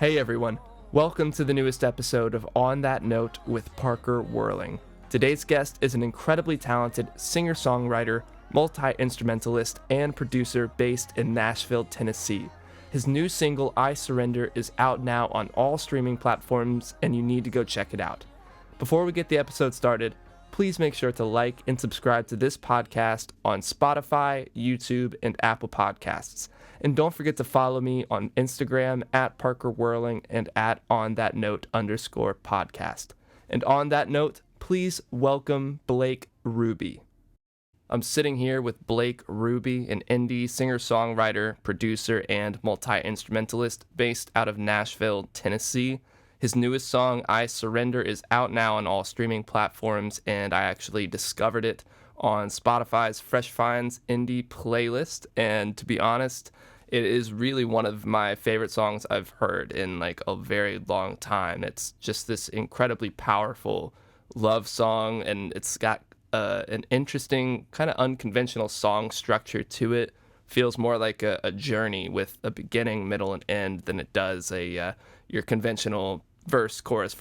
Hey everyone, welcome to the newest episode of On That Note with Parker Whirling. Today's guest is an incredibly talented singer-songwriter, multi-instrumentalist, and producer based in Nashville, Tennessee. His new single, I Surrender, is out now on all streaming platforms, and you need to go check it out. Before we get the episode started, please make sure to like and subscribe to this podcast on Spotify, YouTube, and Apple Podcasts. And don't forget to follow me on Instagram at Parker Whirling and at @onthatnote_podcast. And on that note, please welcome Blake Ruby. I'm sitting here with Blake Ruby, an indie singer-songwriter, producer, and multi-instrumentalist based out of Nashville, Tennessee. His newest song, I Surrender, is out now on all streaming platforms, and I actually discovered it on Spotify's Fresh Finds Indie playlist. And to be honest, it is really one of my favorite songs I've heard in like a very long time. It's just this incredibly powerful love song, and it's got an interesting, kind of unconventional song structure to it. Feels more like a journey with a beginning, middle, and end than it does your conventional verse, chorus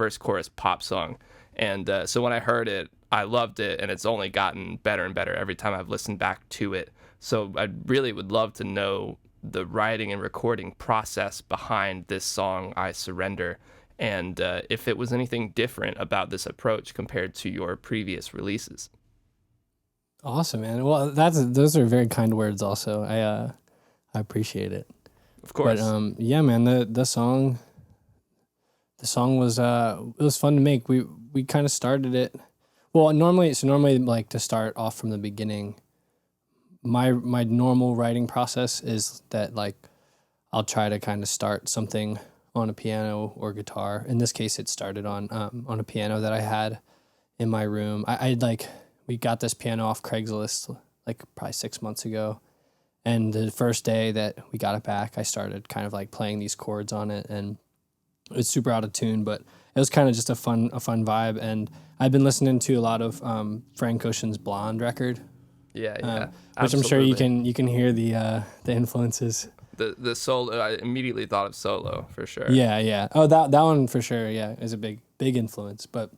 pop song. And so when I heard it, I loved it, and it's only gotten better and better every time I've listened back to it. So I really would love to know the writing and recording process behind this song, I Surrender, and if it was anything different about this approach compared to your previous releases. Awesome, man. Well, those are very kind words also. I appreciate it. Of course. But yeah, man, the song was it was fun to make. We kind of started it. Well, normally like to start off from the beginning. My normal writing process is that like I'll try to kind of start something on a piano or guitar. In this case, it started on a piano that I had in my room. We got this piano off Craigslist like probably 6 months ago, and the first day that we got it back, I started kind of like playing these chords on it, and it was super out of tune, but it was kind of just a fun vibe. And I've been listening to a lot of Frank Ocean's Blonde record. Yeah. Which I'm sure you can hear the influences. The solo, I immediately thought of Solo for sure. Yeah. Oh, that one for sure. Yeah, is a big influence. But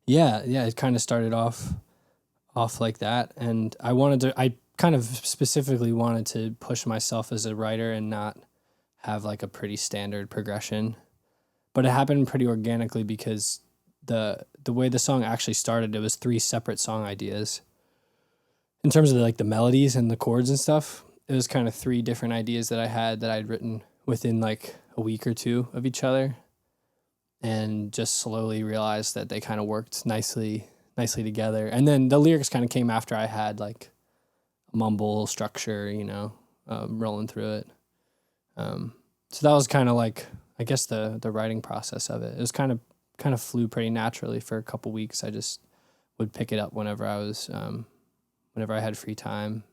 yeah, it kind of started off like that, and I kind of specifically wanted to push myself as a writer and not have like a pretty standard progression. But it happened pretty organically because the way the song actually started, it was 3 separate song ideas. In terms of the melodies and the chords and stuff, it was kind of 3 different ideas that I had that I'd written within like a week or 2 of each other, and just slowly realized that they kind of worked nicely together. And then the lyrics kind of came after I had like a mumble structure, rolling through it. So that was kind of like, I guess the writing process of it. It was kind of flew pretty naturally for a couple weeks. I just would pick it up whenever I had free time.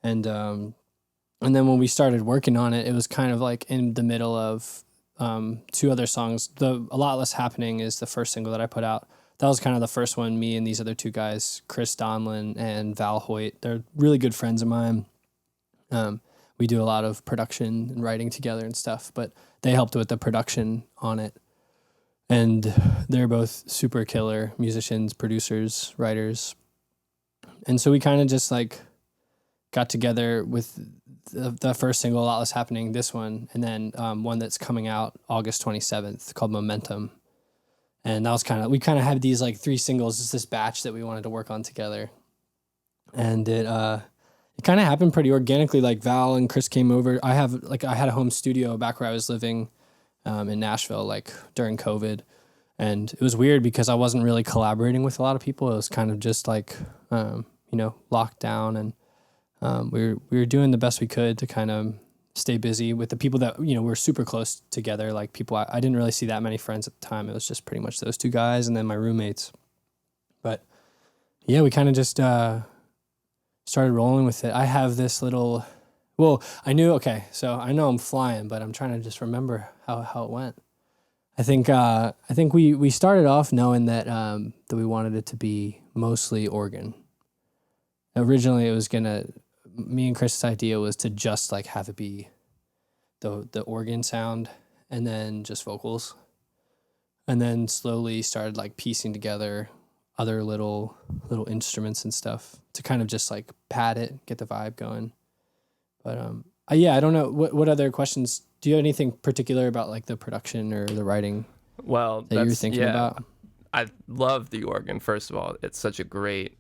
And then when we started working on it, it was kind of like in the middle of 2 other songs. A Lot Less Happening is the first single that I put out. That was kind of the first one, me and these other 2 guys, Chris Donlin and Val Hoyt. They're really good friends of mine. We do a lot of production and writing together and stuff, but they helped with the production on it. And they're both super killer musicians, producers, writers. And so we kind of just like got together with the first single, A Lot Less Happening, this one, and then one that's coming out August 27th called Momentum. And that was we kind of had these like 3 singles, just this batch that we wanted to work on together. And it kind of happened pretty organically. Like Val and Chris came over. I had a home studio back where I was living in Nashville, like during COVID. And it was weird because I wasn't really collaborating with a lot of people. It was kind of just like, locked down, and we were doing the best we could to kind of stay busy with the people that, we're super close together. Like people, I didn't really see that many friends at the time. It was just pretty much those 2 guys and then my roommates. But yeah, we kind of just started rolling with it. I have this little, so I know I'm flying, but I'm trying to just remember how it went. I think we started off knowing that we wanted it to be mostly organ. Originally, me and Chris's idea was to just like have it be the organ sound, and then just vocals, and then slowly started like piecing together other little instruments and stuff to kind of just like pad it, get the vibe going. But yeah, I don't know what other questions. Do you have anything particular about like the production or the writing? Well, that you're thinking about? I love the organ. First of all, it's such a great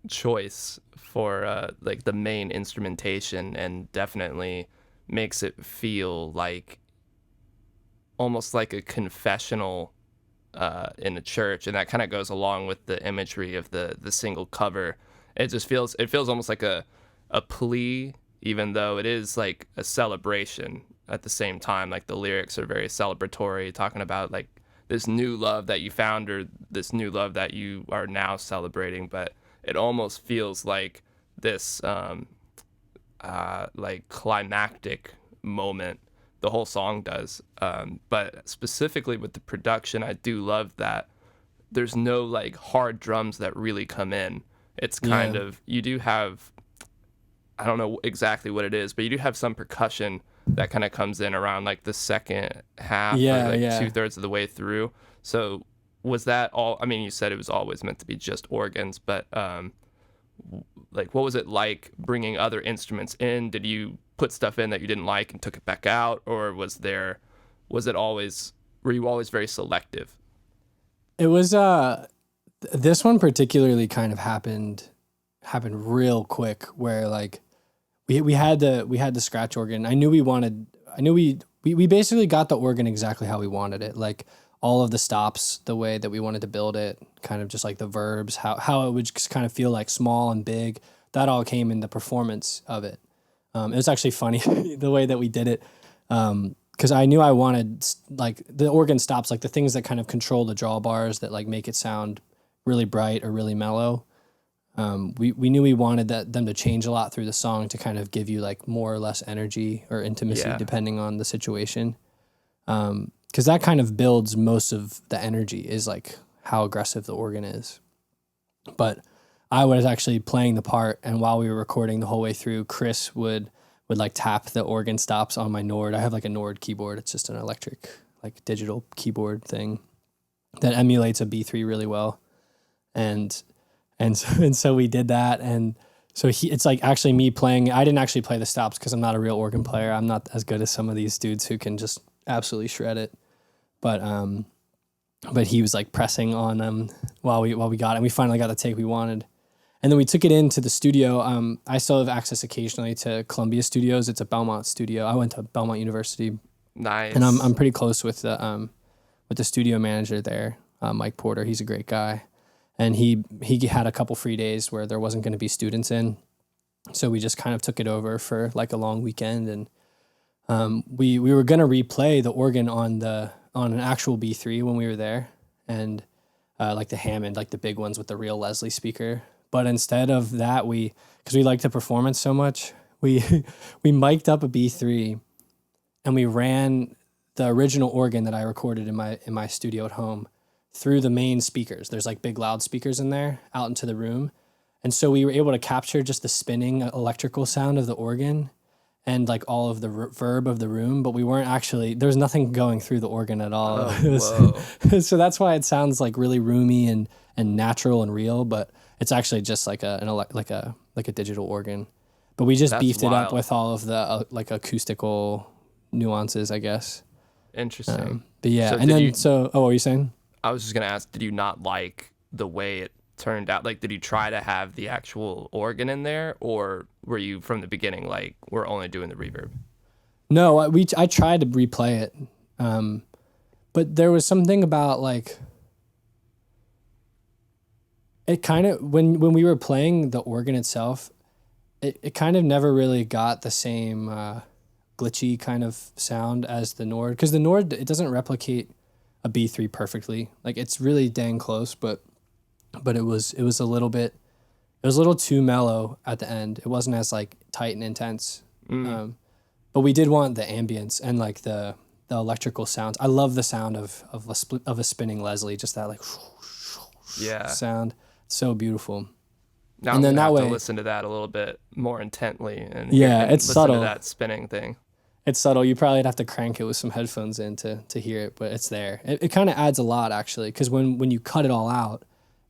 choice for like the main instrumentation, and definitely makes it feel like almost like a confessional in a church, and that kind of goes along with the imagery of the single cover. It feels almost like a plea, even though it is like a celebration at the same time. Like the lyrics are very celebratory, talking about like this new love that you found, or this new love that you are now celebrating. But it almost feels like this like climactic moment. The whole song does. But specifically with the production, I do love that there's no like hard drums that really come in. It's kind of, you do have, I don't know exactly what it is, but you do have some percussion that kind of comes in around like the second half, or like 2/3 of the way through. So was that all? I mean, you said it was always meant to be just organs, but like what was it like bringing other instruments in? Did you put stuff in that you didn't like and took it back out, or were you always very selective? It was this one particularly kind of happened real quick, where like we had the scratch organ. We basically got the organ exactly how we wanted it. Like all of the stops, the way that we wanted to build it, kind of just like the verbs, how it would just kind of feel like small and big. That all came in the performance of it. It was actually funny the way that we did it, because I knew I wanted like the organ stops, like the things that kind of control the drawbars that like make it sound really bright or really mellow. We knew we wanted them to change a lot through the song to kind of give you like more or less energy or intimacy depending on the situation. Because that kind of builds most of the energy, is like how aggressive the organ is. But I was actually playing the part, and while we were recording the whole way through, Chris would like tap the organ stops on my Nord. I have like a Nord keyboard. It's just an electric, like digital keyboard thing that emulates a B3 really well. And so we did that. And so it's like actually me playing. I didn't actually play the stops because I'm not a real organ player. I'm not as good as some of these dudes who can just absolutely shred it. But he was like pressing on them while we got it. And we finally got the take we wanted. And then we took it into the studio. I still have access occasionally to Columbia Studios. It's a Belmont studio. I went to Belmont University. Nice. And I'm pretty close with the studio manager there, Mike Porter. He's a great guy. And he had a couple free days where there wasn't going to be students in. So we just kind of took it over for like a long weekend. And we were going to replay the organ on an actual B3 when we were there. And like the Hammond, like the big ones with the real Leslie speaker. But instead of that, because we liked the performance so much, we mic'd up a B3 and we ran the original organ that I recorded in my studio at home through the main speakers. There's like big loudspeakers in there out into the room. And so we were able to capture just the spinning electrical sound of the organ and like all of the verb of the room, but we weren't actually, there was nothing going through the organ at all. So that's why it sounds like really roomy and natural and real, but it's actually just like a digital organ. But we just beefed it up with all of the like acoustical nuances, I guess. Interesting. But yeah, what were you saying? I was just gonna ask, did you not like the way it turned out? Like, did you try to have the actual organ in there, or were you from the beginning like, we're only doing the reverb? No, I tried to replay it, but there was something about like it kind of when we were playing the organ itself, it kind of never really got the same glitchy kind of sound as the Nord, because the Nord, it doesn't replicate a B3 perfectly. Like it's really dang close, but it was a little too mellow at the end. It wasn't as like tight and intense. But we did want the ambience and like the electrical sounds. I love the sound of a spinning Leslie, just that like sound. It's so beautiful. Now And I'm then gonna that have to way, listen to that a little bit more intently and yeah, and it's listen subtle. to that spinning thing. It's subtle. You probably have to crank it with some headphones in to hear it, but it's there. It kind of adds a lot, actually, because when you cut it all out,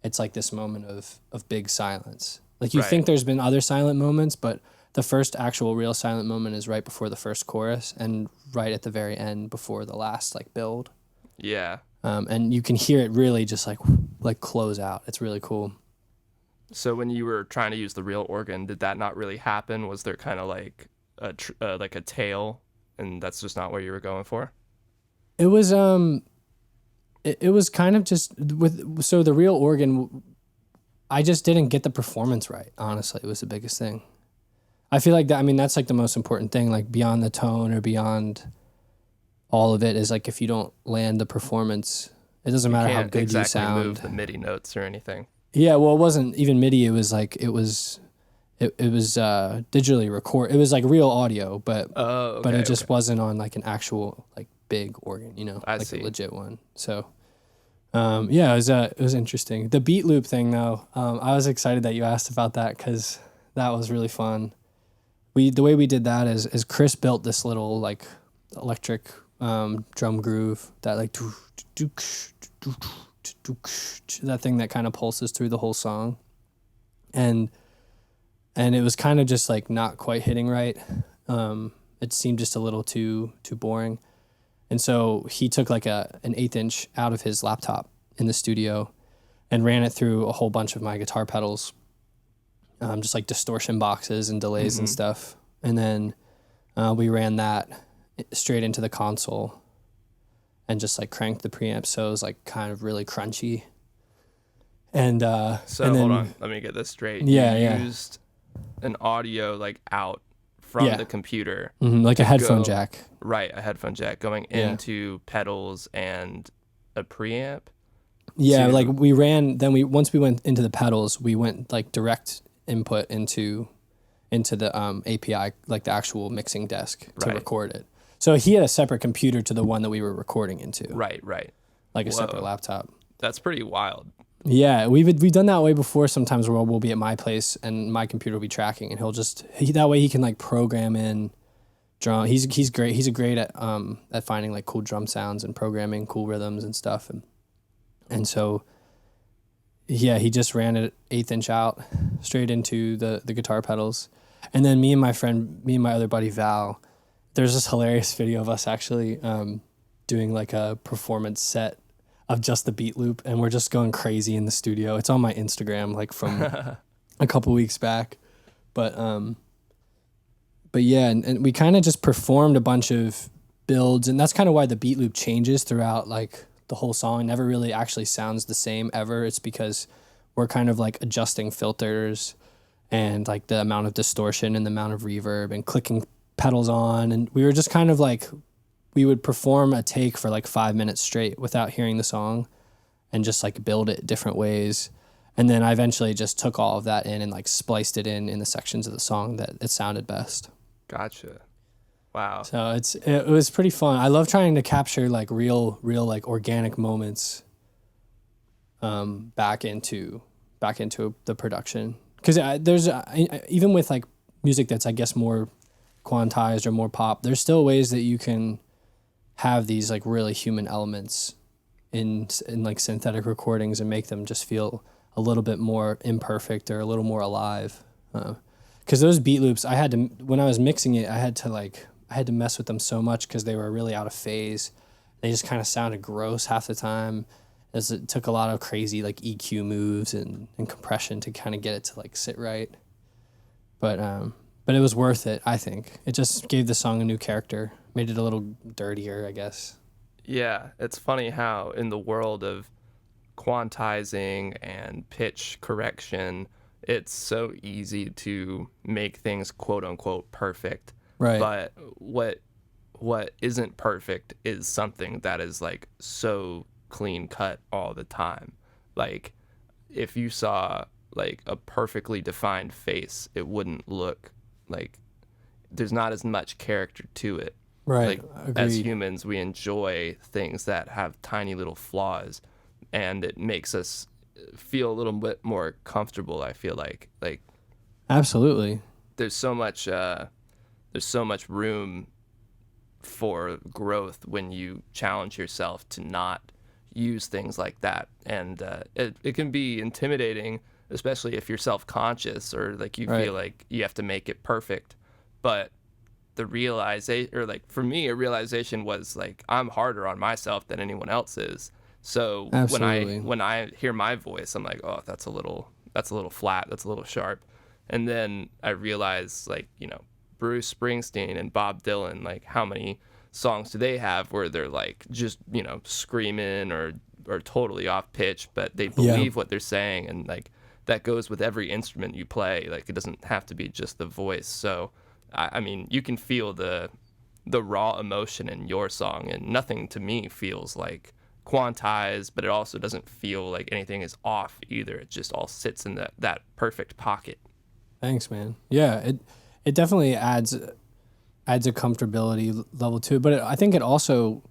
it's like this moment of big silence. Like, you Right. think there's been other silent moments, but the first actual real silent moment is right before the first chorus and right at the very end before the last like build. Yeah. And you can hear it really just like close out. It's really cool. So when you were trying to use the real organ, did that not really happen? Was there kind of like a tail, and that's just not what you were going for? It was it was kind of just so the real organ, I just didn't get the performance right. Honestly, it was the biggest thing. I feel like that. I mean, that's like the most important thing. Like, beyond the tone or beyond all of it is like, if you don't land the performance, it doesn't matter how good you sound. Move the MIDI notes or anything. Yeah, well, it wasn't even MIDI. It was like it was digitally record. It was like real audio, but it just wasn't on like an actual like big organ, I like see. a legit one. So, yeah, it was interesting. The beat loop thing, though, I was excited that you asked about that because that was really fun. The way we did that is Chris built this little like electric drum groove that like that thing that kind of pulses through the whole song, and it was kind of just like not quite hitting right. It seemed just a little too boring, and so he took like an 1/8 inch out of his laptop in the studio and ran it through a whole bunch of my guitar pedals, just like distortion boxes and delays and stuff. And then we ran that straight into the console and just like cranked the preamp so it was like kind of really crunchy. And So and then, hold on, let me get this straight. Yeah, You used an audio like out from the computer, like a headphone jack. Right, a headphone jack going into pedals and a preamp. Yeah, like we ran. Then once we went into the pedals, we went like direct input into the API, like the actual mixing desk to record it. So he had a separate computer to the one that we were recording into. Right. Like a separate laptop. That's pretty wild. Yeah, we've done that way before. Sometimes where we'll be at my place and my computer will be tracking, and he'll just that way he can like program in drum. He's great. He's great at finding like cool drum sounds and programming cool rhythms and stuff. And so yeah, he just ran it 1/8 inch out straight into the guitar pedals. And then me and my other buddy Val, there's this hilarious video of us actually doing like a performance set of just the beat loop, and we're just going crazy in the studio. It's on my Instagram, like from a couple weeks back. But yeah, and we kind of just performed a bunch of builds, and that's kind of why the beat loop changes throughout like the whole song. It never really actually sounds the same ever. It's because we're kind of like adjusting filters and like the amount of distortion and the amount of reverb and clicking pedals on, and we were just kind of like, we would perform a take for like 5 minutes straight without hearing the song and just like build it different ways. And then I eventually just took all of that in and like spliced it in the sections of the song that it sounded best. Gotcha. Wow. So it was pretty fun. I love trying to capture like real like organic moments back into the production. Because there's even with like music that's I guess more quantized or more pop, there's still ways that you can have these like really human elements in like synthetic recordings and make them just feel a little bit more imperfect or a little more alive. Because those beat loops, when I was mixing it, I had to mess with them so much because they were really out of phase. They just kind of sounded gross half the time, as it took a lot of crazy like EQ moves and compression to kind of get it to like sit right. But it was worth it, I think. It just gave the song a new character, made it a little dirtier, I guess. Yeah, it's funny how in the world of quantizing and pitch correction, it's so easy to make things quote unquote perfect. Right. But what isn't perfect is something that is like so clean cut all the time. Like if you saw like a perfectly defined face, it wouldn't look like there's not as much character to it. Right. Like as humans, we enjoy things that have tiny little flaws, and it makes us feel a little bit more comfortable. I feel like Absolutely. there's so much room for growth when you challenge yourself to not use things like that, and it can be intimidating, especially if you're self-conscious or like you Right. feel like you have to make it perfect. But the realization, or like for me, a realization was like I'm harder on myself than anyone else is. So Absolutely. when I hear my voice, I'm like, oh, that's a little flat, that's a little sharp. And then I realize, like, Bruce Springsteen and Bob Dylan, like how many songs do they have where they're like just, screaming or totally off pitch, but they Yeah. believe what they're saying, and like that goes with every instrument you play. Like it doesn't have to be just the voice. So I mean, you can feel the raw emotion in your song, and nothing to me feels like quantized, but it also doesn't feel like anything is off either. It just all sits in that perfect pocket. Thanks, man. Yeah, it definitely adds a comfortability level to it, but I think it also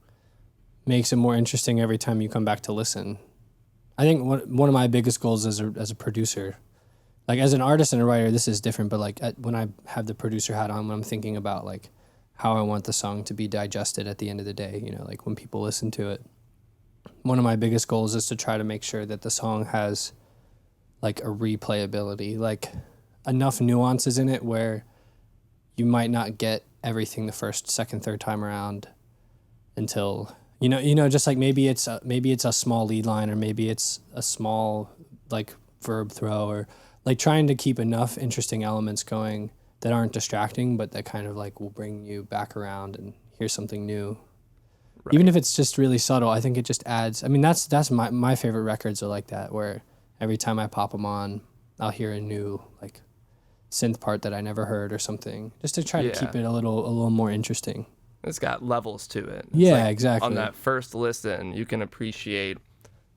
makes it more interesting every time you come back to listen. I think one of my biggest goals as a producer, like as an artist and a writer, this is different, but like when I have the producer hat on, when I'm thinking about like how I want the song to be digested at the end of the day, like when people listen to it, one of my biggest goals is to try to make sure that the song has like a replayability, like enough nuances in it where you might not get everything the first, second, third time around until just like maybe it's a small lead line, or maybe it's a small like verb throw, or like trying to keep enough interesting elements going that aren't distracting, but that kind of like will bring you back around and hear something new. Right. Even if it's just really subtle, I think it just adds. I mean, that's my favorite records are like that, where every time I pop them on, I'll hear a new like synth part that I never heard or something, just to try to keep it a little more interesting. It's got levels to it. It's Yeah, like exactly. on that first listen, you can appreciate,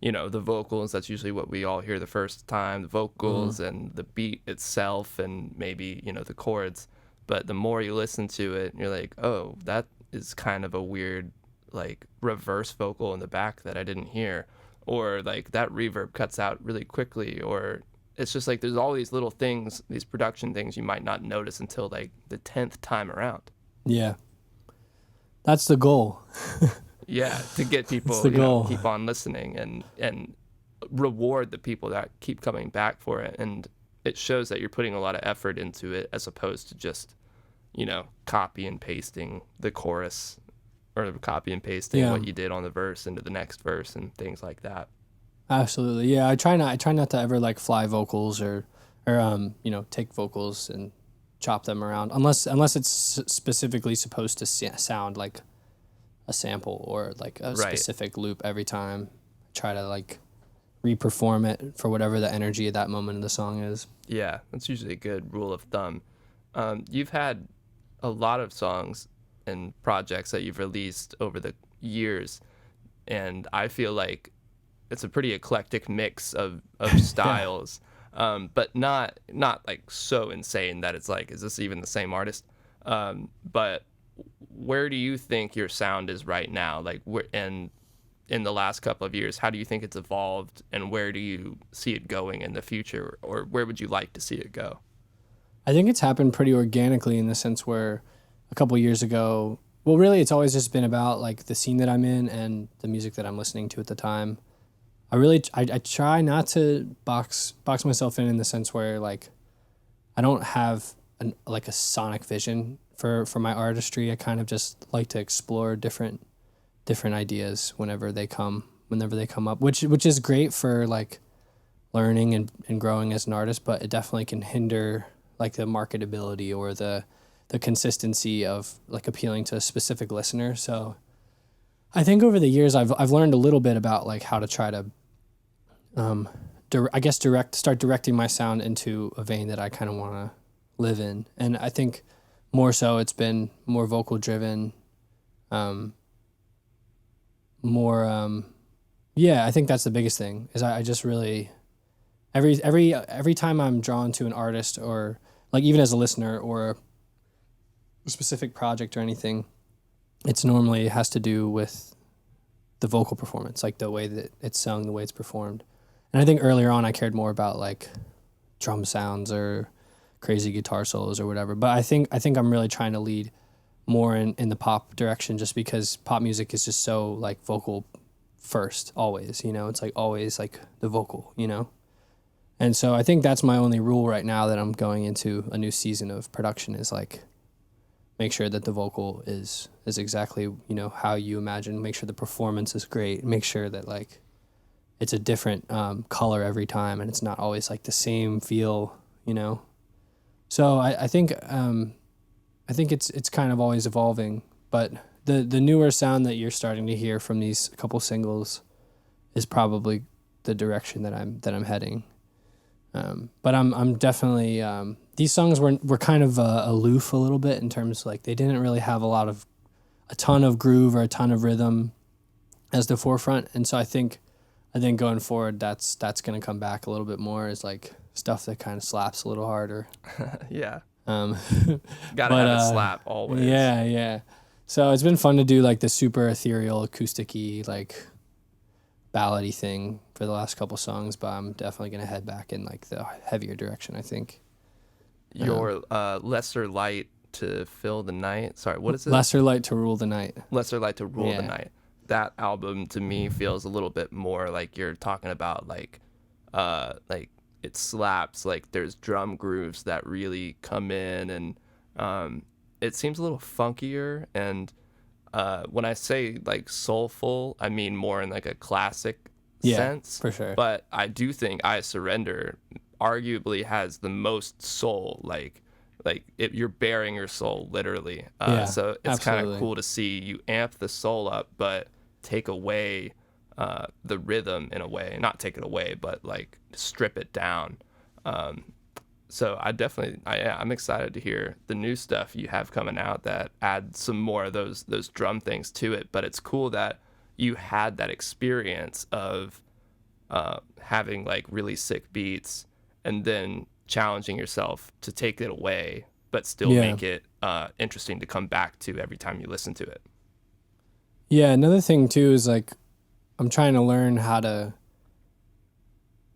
the vocals. That's usually what we all hear the first time, the vocals and the beat itself, and maybe, the chords. But the more you listen to it, you're like, oh, that is kind of a weird, like, reverse vocal in the back that I didn't hear. Or, like, that reverb cuts out really quickly. Or it's just like there's all these little things, these production things you might not notice until, like, the 10th time around. Yeah. That's the goal. Yeah, to get people keep on listening and reward the people that keep coming back for it. And it shows that you're putting a lot of effort into it, as opposed to just, copy and pasting the chorus, or copy and pasting what you did on the verse into the next verse and things like that. Absolutely. Yeah, I try not to ever like fly vocals or take vocals and chop them around unless it's specifically supposed to sound like a sample or like a specific loop every time. Try to like reperform it for whatever the energy of that moment of the song is. Yeah, that's usually a good rule of thumb. You've had a lot of songs and projects that you've released over the years, and I feel like it's a pretty eclectic mix of styles. But not like so insane that it's like, is this even the same artist? But where do you think your sound is right now? Like, in the last couple of years, how do you think it's evolved, and where do you see it going in the future, or where would you like to see it go? I think it's happened pretty organically, in the sense where a couple years ago, well, really it's always just been about like the scene that I'm in and the music that I'm listening to at the time. I try not to box myself in the sense where like I don't have a sonic vision for my artistry. I kind of just like to explore different ideas whenever they come up, which is great for like learning and growing as an artist, but it definitely can hinder like the marketability or the consistency of like appealing to a specific listener. So I think over the years I've learned a little bit about like how to try to start directing my sound into a vein that I kind of want to live in. And I think more so it's been more vocal driven, I think that's the biggest thing, is I just really, every time I'm drawn to an artist, or like even as a listener or a specific project or anything, it's normally has to do with the vocal performance, like the way that it's sung, the way it's performed. And I think earlier on I cared more about like drum sounds or crazy guitar solos or whatever. But I think I'm really trying to lead more in the pop direction, just because pop music is just so like vocal first always, you know. It's like always like the vocal, you know. And so I think that's my only rule right now that I'm going into a new season of production, is like make sure that the vocal is exactly, you know, how you imagine, make sure the performance is great, make sure that like it's a different color every time and it's not always like the same feel, you know. So I think it's kind of always evolving, but the newer sound that you're starting to hear from these couple singles is probably the direction that I'm heading. But I'm definitely these songs were kind of aloof a little bit, in terms of like they didn't really have a ton of groove or a ton of rhythm as the forefront, and so I think going forward that's gonna come back a little bit more, is like stuff that kind of slaps a little harder. Yeah. Gotta have a slap always. Yeah. So it's been fun to do like the super ethereal, acousticy, like ballady thing for the last couple songs, but I'm definitely gonna head back in like the heavier direction, I think. Your lesser light to fill the night. Sorry, what is it? Lesser light to rule the night. Lesser light to rule the night. That album to me feels a little bit more like you're talking about like it slaps, like there's drum grooves that really come in, and it seems a little funkier, and when I say like soulful, I mean more in like a classic sense. For sure. But I do think I Surrender arguably has the most soul, like you're bearing your soul literally. So it's kind of cool to see you amp the soul up, but take away the rhythm in a way, not take it away, but like strip it down. So I'm excited to hear the new stuff you have coming out that add some more of those drum things to it. But it's cool that you had that experience of having like really sick beats and then challenging yourself to take it away, but still make it interesting to come back to every time you listen to it. Yeah, another thing too is like I'm trying to learn how to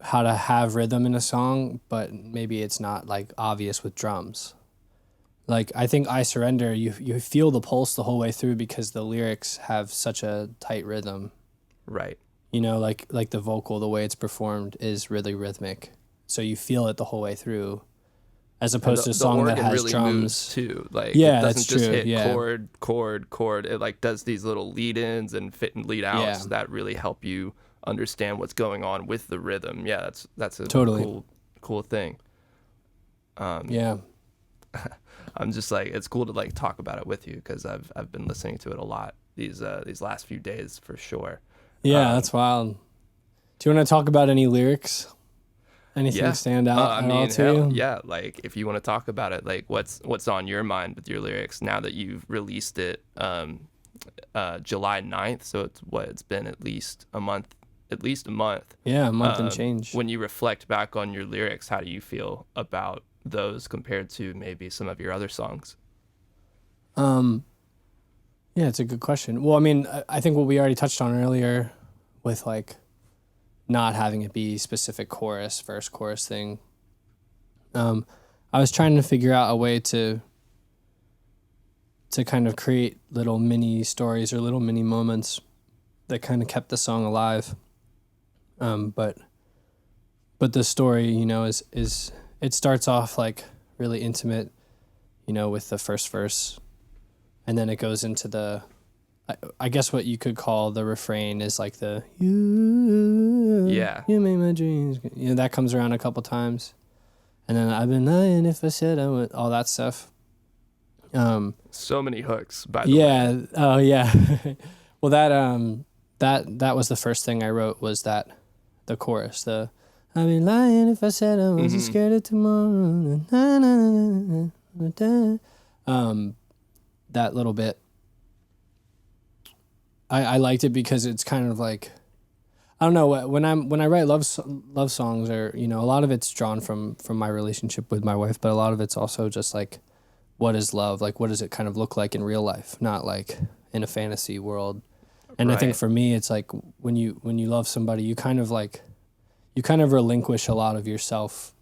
have rhythm in a song, but maybe it's not like obvious with drums. Like I think I Surrender, you feel the pulse the whole way through because the lyrics have such a tight rhythm. Right. You know, like the vocal, the way it's performed is really rhythmic. So you feel it the whole way through, as opposed to a song that has really drums moves too. Like it doesn't that's just true. hit chord. It like does these little lead ins and fit and lead outs that really help you understand what's going on with the rhythm. Yeah, that's a totally cool thing. I'm just like, it's cool to like talk about it with you because I've been listening to it a lot these last few days for sure. Yeah, that's wild. Do you want to talk about any lyrics? Anything stand out at all to you? Yeah, like if you want to talk about it, like what's on your mind with your lyrics now that you've released it July 9th, so it's been at least a month. Yeah, a month and change. When you reflect back on your lyrics, how do you feel about those compared to maybe some of your other songs? Yeah, it's a good question. Well, I mean, I think what we already touched on earlier with like not having it be specific chorus, verse, chorus thing. I was trying to figure out a way to kind of create little mini stories or little mini moments that kind of kept the song alive. But the story, you know, is it starts off like really intimate, you know, with the first verse, and then it goes into I guess what you could call the refrain is like the you make my dreams, you know, that comes around a couple times, and then I've been lying if I said I would, all that stuff. So many hooks, by the way. Oh yeah. Well, that was the first thing I wrote, was that the chorus, the I'd be lying if I said I wasn't scared of tomorrow. That little bit. I liked it because it's kind of like, I don't know, when I write love songs, or, you know, a lot of it's drawn from my relationship with my wife, but a lot of it's also just like, what is love? Like, what does it kind of look like in real life? Not like in a fantasy world. And I think for me, it's like when you love somebody, you kind of like, you kind of relinquish a lot of yourself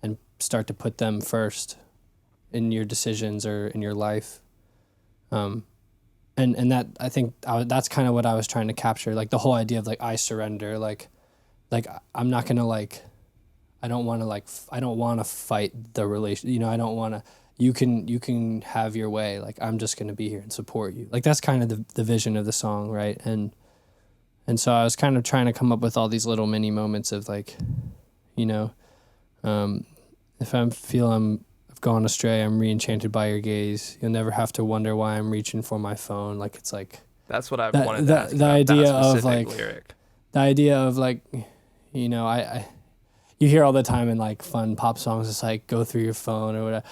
and start to put them first in your decisions or in your life. And that, I think that's kind of what I was trying to capture, like the whole idea of like, I surrender, like I'm not going to like, I don't want to fight the relation, you know, I don't want to, you can have your way. Like, I'm just going to be here and support you. Like, that's kind of the vision of the song. Right. And so I was kind of trying to come up with all these little mini moments of like, you know, if I've gone astray, I'm re-enchanted by your gaze. You'll never have to wonder why I'm reaching for my phone. Like, it's like, that's what I wanted to ask the about, idea that of specific like, lyric. the idea of like, you know, you hear all the time in like fun pop songs, it's like, go through your phone or whatever.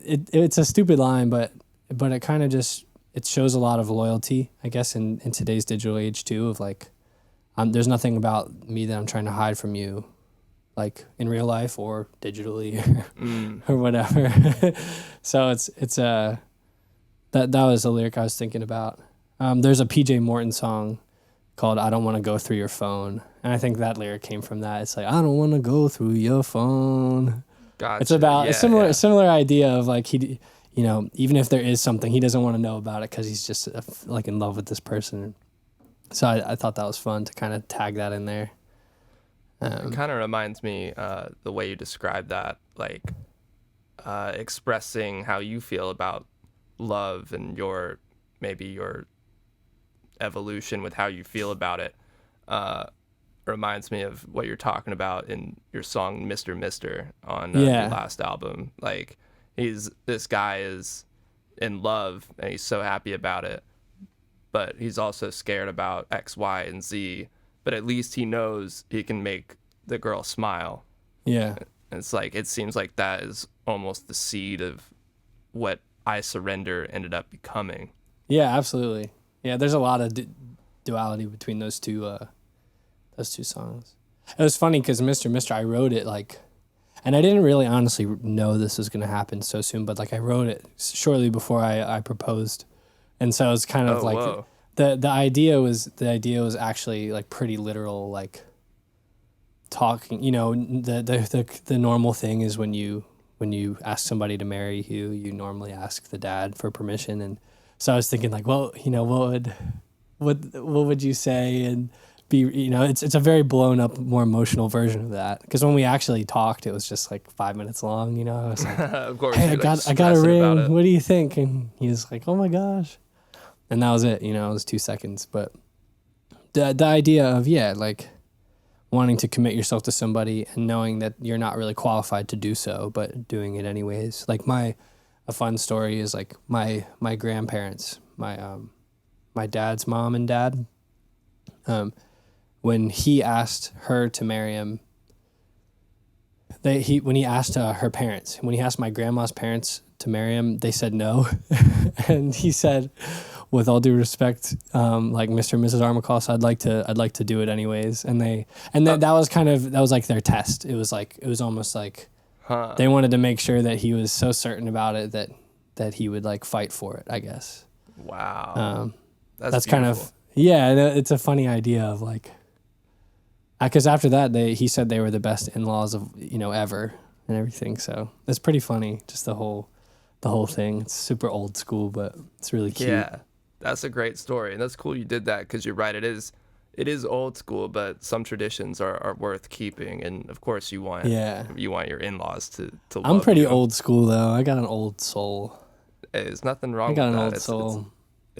It's a stupid line, but it kind of just, it shows a lot of loyalty, I guess, in today's digital age too, of like, there's nothing about me that I'm trying to hide from you, like in real life or digitally or whatever. So it's that was the lyric I was thinking about. There's a PJ Morton song called I Don't Want to Go Through Your Phone. And I think that lyric came from that. It's like, I don't want to go through your phone. Gotcha. It's about a similar idea of like, he, you know, even if there is something, he doesn't want to know about it because he's just like in love with this person. So I thought that was fun to kind of tag that in there. It kind of reminds me the way you describe that, like expressing how you feel about love and maybe your evolution with how you feel about it. Reminds me of what you're talking about in your song Mr. Mister on your last album. Like, this guy is in love and he's so happy about it, but he's also scared about X, Y, and Z, but at least he knows he can make the girl smile. Yeah. And it's like, it seems like that is almost the seed of what I Surrender ended up becoming. Yeah, absolutely. Yeah, there's a lot of duality between those two songs. It was funny because Mr. Mister, I wrote it like, and I didn't really honestly know this was going to happen so soon, but like I wrote it shortly before I proposed. And so it was kind of the idea was actually like pretty literal, like talking, you know, the normal thing is when you ask somebody to marry you, you normally ask the dad for permission. And so I was thinking like, well, you know, what would you say? And be, you know, it's a very blown up, more emotional version of that. Because when we actually talked, it was just like 5 minutes long, you know. I was like, of course, hey, I got a ring. What do you think? And he was like, oh my gosh. And that was it, you know, it was 2 seconds. But the idea of, like wanting to commit yourself to somebody and knowing that you're not really qualified to do so, but doing it anyways. Like a fun story is like my grandparents, my dad's mom and dad, when he asked her to marry him, when he asked her parents, when he asked my grandma's parents to marry him, they said no. And he said, with all due respect, like Mr. and Mrs. Armacost, I'd like to do it anyways. And that was like their test. It was almost like they wanted to make sure that he was so certain about it that he would like fight for it, I guess. Wow. That's kind of, it's a funny idea of like, because after that, he said they were the best in-laws of, you know, ever and everything. So it's pretty funny, just the whole thing. It's super old school, but it's really cute. Yeah, that's a great story. And that's cool you did that because you're right. It is old school, but some traditions are worth keeping. And of course you want your in-laws to love I'm pretty you. Old school though. I got an old soul. There's nothing wrong with that. that. I got an old soul.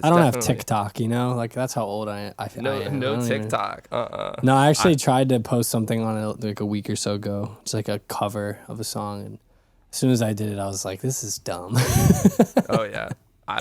I don't have TikTok, you know? Like, that's how old I am. No TikTok. No, I actually tried to post something on it like a week or so ago. It's like a cover of a song. And as soon as I did it, I was like, this is dumb. Oh, yeah.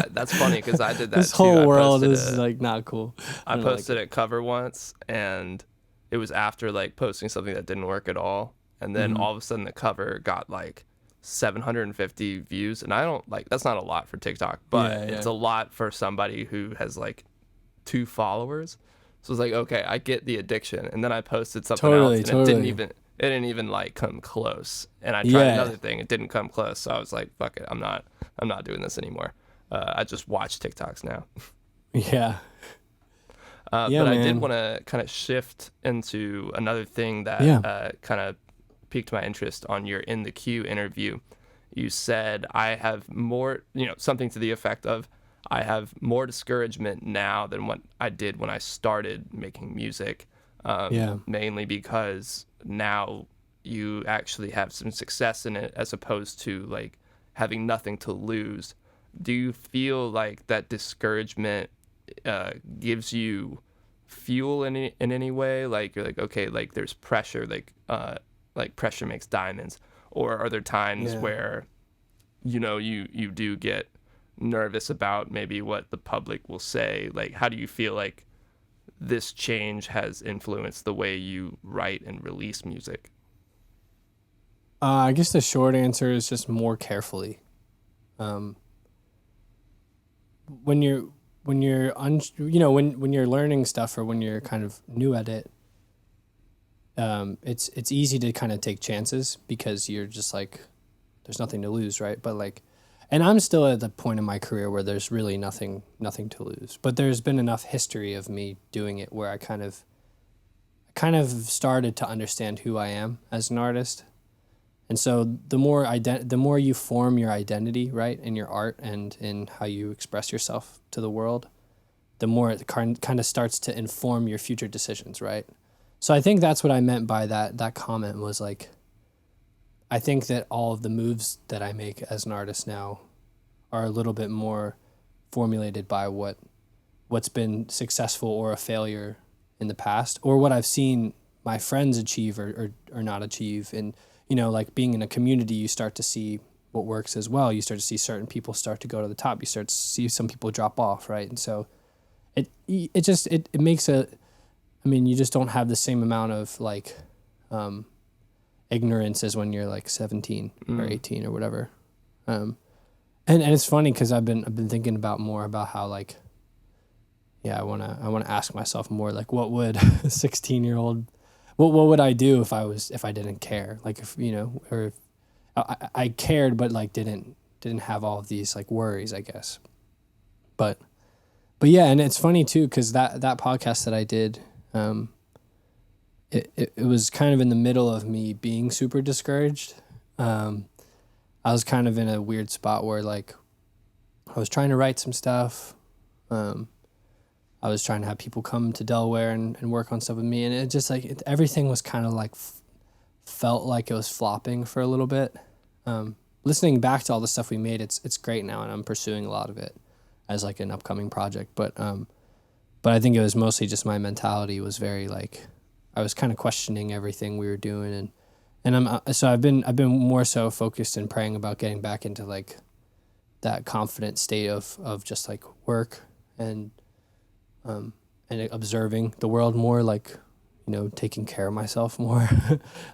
That's funny because I did that this too. Whole world is like not cool. I posted a cover once, and it was after like posting something that didn't work at all. And then all of a sudden the cover got like 750 views, and I don't like, that's not a lot for TikTok, but it's a lot for somebody who has like 2 followers. So it's like, okay, I get the addiction. And then I posted something else, and it didn't even like come close. And I tried another thing, it didn't come close. So I was like, fuck it, I'm not doing this anymore. I just watch TikToks now. Yeah. Yeah, But I did man. want to kind of shift into another thing that Yeah. kind of piqued my interest on your In the Queue interview. You said, I have more, something to the effect of, I have more discouragement now than what I did when I started making music, Yeah. mainly because now you actually have some success in it as opposed to like having nothing to lose. Do you feel like that discouragement gives you fuel in any way? Like you're like, okay, like there's pressure, like pressure makes diamonds. Or are there times Yeah. where you do get nervous about maybe what the public will say? Like, how do you feel like this change has influenced the way you write and release music? I guess the short answer is just more carefully. Um, when you're when you're learning stuff or when you're kind of new at it, it's easy to kind of take chances because you're just like, there's nothing to lose, right? But like, and I'm still at the point in my career where there's really nothing to lose. But there's been enough history of me doing it where I kind of started to understand who I am as an artist. And so the more you form your identity, right, in your art and in how you express yourself to the world, the more it kind of starts to inform your future decisions, right? So I think that's what I meant by that comment was like, I think that all of the moves that I make as an artist now are a little bit more formulated by what's been successful or a failure in the past, or what I've seen my friends achieve or not achieve. And, like being in a community, you start to see what works as well. You start to see certain people start to go to the top. You start to see some people drop off, right? And so it makes you just don't have the same amount of like ignorance as when you're like 17 or 18 or whatever. And it's funny because I've been thinking about more about how like, yeah, I wanna ask myself more like, what would a 16-year-old, what would I do if I didn't care, like if or if I cared but like didn't have all of these like worries, I guess. But yeah, and it's funny too because that podcast that I did, it was kind of in the middle of me being super discouraged. I was kind of in a weird spot where like I was trying to write some stuff. I was trying to have people come to Delaware and work on stuff with me. And it just like, everything was kind of like, felt like it was flopping for a little bit. Listening back to all the stuff we made, it's great now. And I'm pursuing a lot of it as like an upcoming project. But I think it was mostly just my mentality was very like, I was kind of questioning everything we were doing. And I've been more so focused and praying about getting back into like that confident state of just like work and observing the world more, like, taking care of myself more,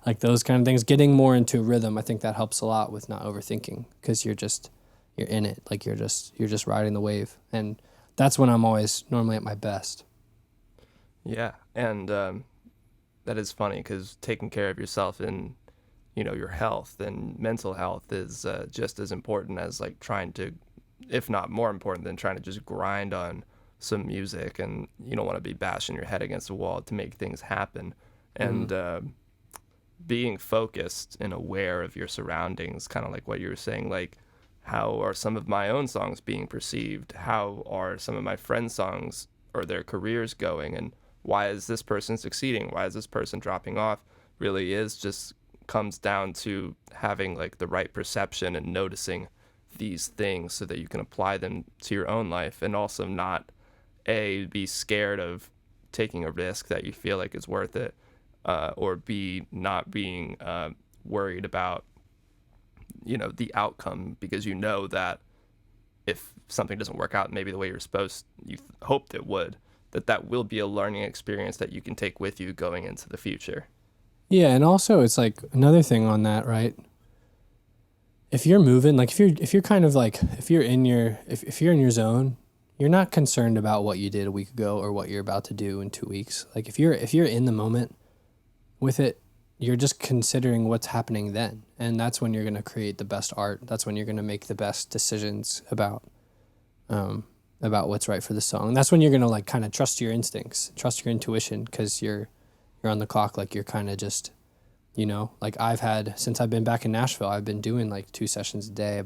like those kind of things, getting more into rhythm. I think that helps a lot with not overthinking because you're in it. Like you're just riding the wave. And that's when I'm always normally at my best. Yeah. And that is funny because taking care of yourself and, your health and mental health is just as important as like trying to, if not more important than trying to just grind on some music. And you don't want to be bashing your head against the wall to make things happen. And being focused and aware of your surroundings, kind of like what you were saying, like how are some of my own songs being perceived? How are some of my friends' songs or their careers going? And why is this person succeeding? Why is this person dropping off? Really is just comes down to having like the right perception and noticing these things so that you can apply them to your own life, and also not be scared of taking a risk that you feel like is worth it, or B, not being worried about the outcome, because that if something doesn't work out maybe the way you hoped it would, that will be a learning experience that you can take with you going into the future. Yeah, and also it's like another thing on that, right? If you're moving, like if you're kind of like if you're in your zone, you're not concerned about what you did a week ago or what you're about to do in 2 weeks. Like if you're in the moment with it, you're just considering what's happening then, and that's when you're going to create the best art. That's when you're going to make the best decisions about about what's right for the song. And that's when you're gonna like kind of trust your instincts, trust your intuition, because you're on the clock. Like you're kind of just, like since I've been back in Nashville, I've been doing like 2 sessions a day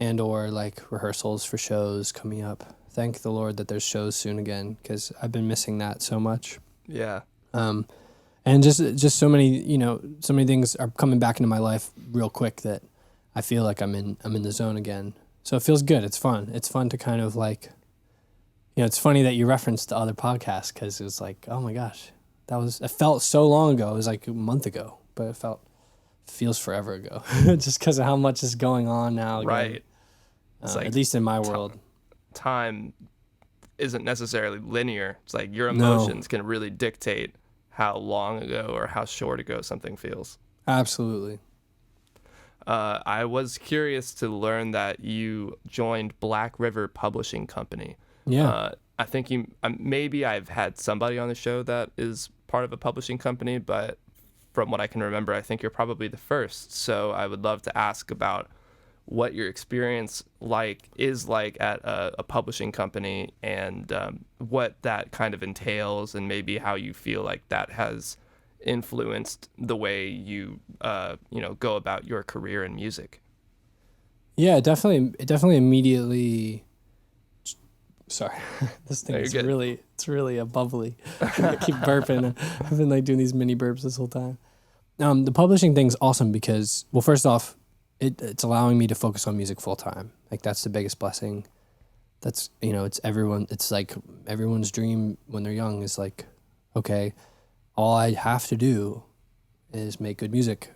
or like rehearsals for shows coming up. Thank the Lord that there's shows soon again, because I've been missing that so much. Yeah. And just so many, so many things are coming back into my life real quick that I feel like I'm in the zone again. So it feels good. It's fun. It's fun to kind of like, it's funny that you referenced the other podcast, because it was like, oh my gosh, it felt so long ago. It was like a month ago, but feels forever ago just because of how much is going on now. Again. Right. It's like at least in my world. Time isn't necessarily linear. It's like your emotions can really dictate how long ago or how short ago something feels. Absolutely. I was curious to learn that you joined Black River Publishing Company. Yeah. I think maybe I've had somebody on the show that is part of a publishing company, but from what I can remember, I think you're probably the first. So I would love to ask about what your experience is like at a publishing company, and what that kind of entails, and maybe how you feel like that has influenced the way you go about your career in music. Yeah, it definitely immediately. Sorry, this thing is really a bubbly. I keep burping. I've been like doing these mini burps this whole time. The publishing thing's awesome because, well, first off, it's allowing me to focus on music full time. Like that's the biggest blessing. That's it's like everyone's dream when they're young is like, okay, all I have to do is make good music,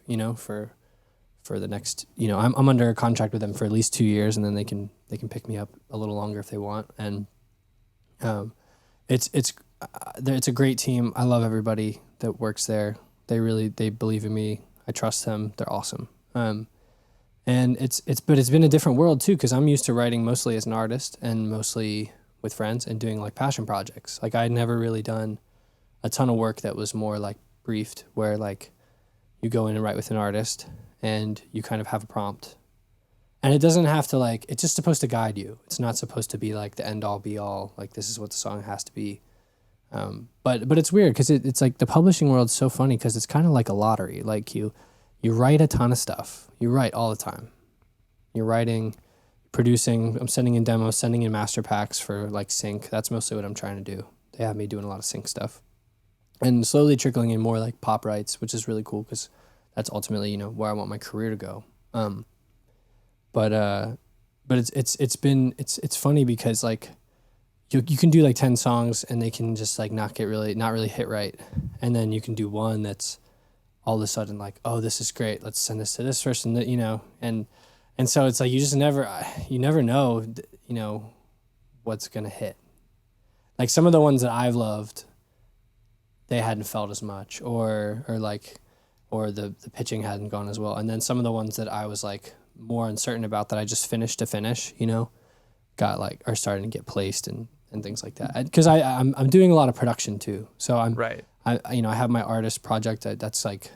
for the next, I'm under a contract with them for at least 2 years, and then they can pick me up a little longer if they want. And it's a great team. I love everybody that works there. They believe in me. I trust them. They're awesome. And it's been a different world too, because I'm used to writing mostly as an artist and mostly with friends and doing like passion projects. Like I'd never really done a ton of work that was more like briefed, where like you go in and write with an artist and you kind of have a prompt, and it doesn't have to like, it's just supposed to guide you. It's not supposed to be like the end all be all, like this is what the song has to be. But it's weird because it's like the publishing world's so funny because it's kind of like a lottery. Like you write a ton of stuff. You write all the time. You're writing, producing. I'm sending in demos, sending in master packs for like sync. That's mostly what I'm trying to do. They have me doing a lot of sync stuff, and slowly trickling in more like pop rights, which is really cool because that's ultimately where I want my career to go. But it's funny because like you can do like 10 songs and they can just like not really hit right, and then you can do one that's all of a sudden like, oh, this is great, let's send this to this person, that and so it's like you never know what's gonna hit. Like some of the ones that I've loved, they hadn't felt as much, or the pitching hadn't gone as well, and then some of the ones that I was like more uncertain about, that I just finished to finish, got like, are starting to get placed and things like that. Because I'm doing a lot of production too, so I'm right. I have my artist project that's like,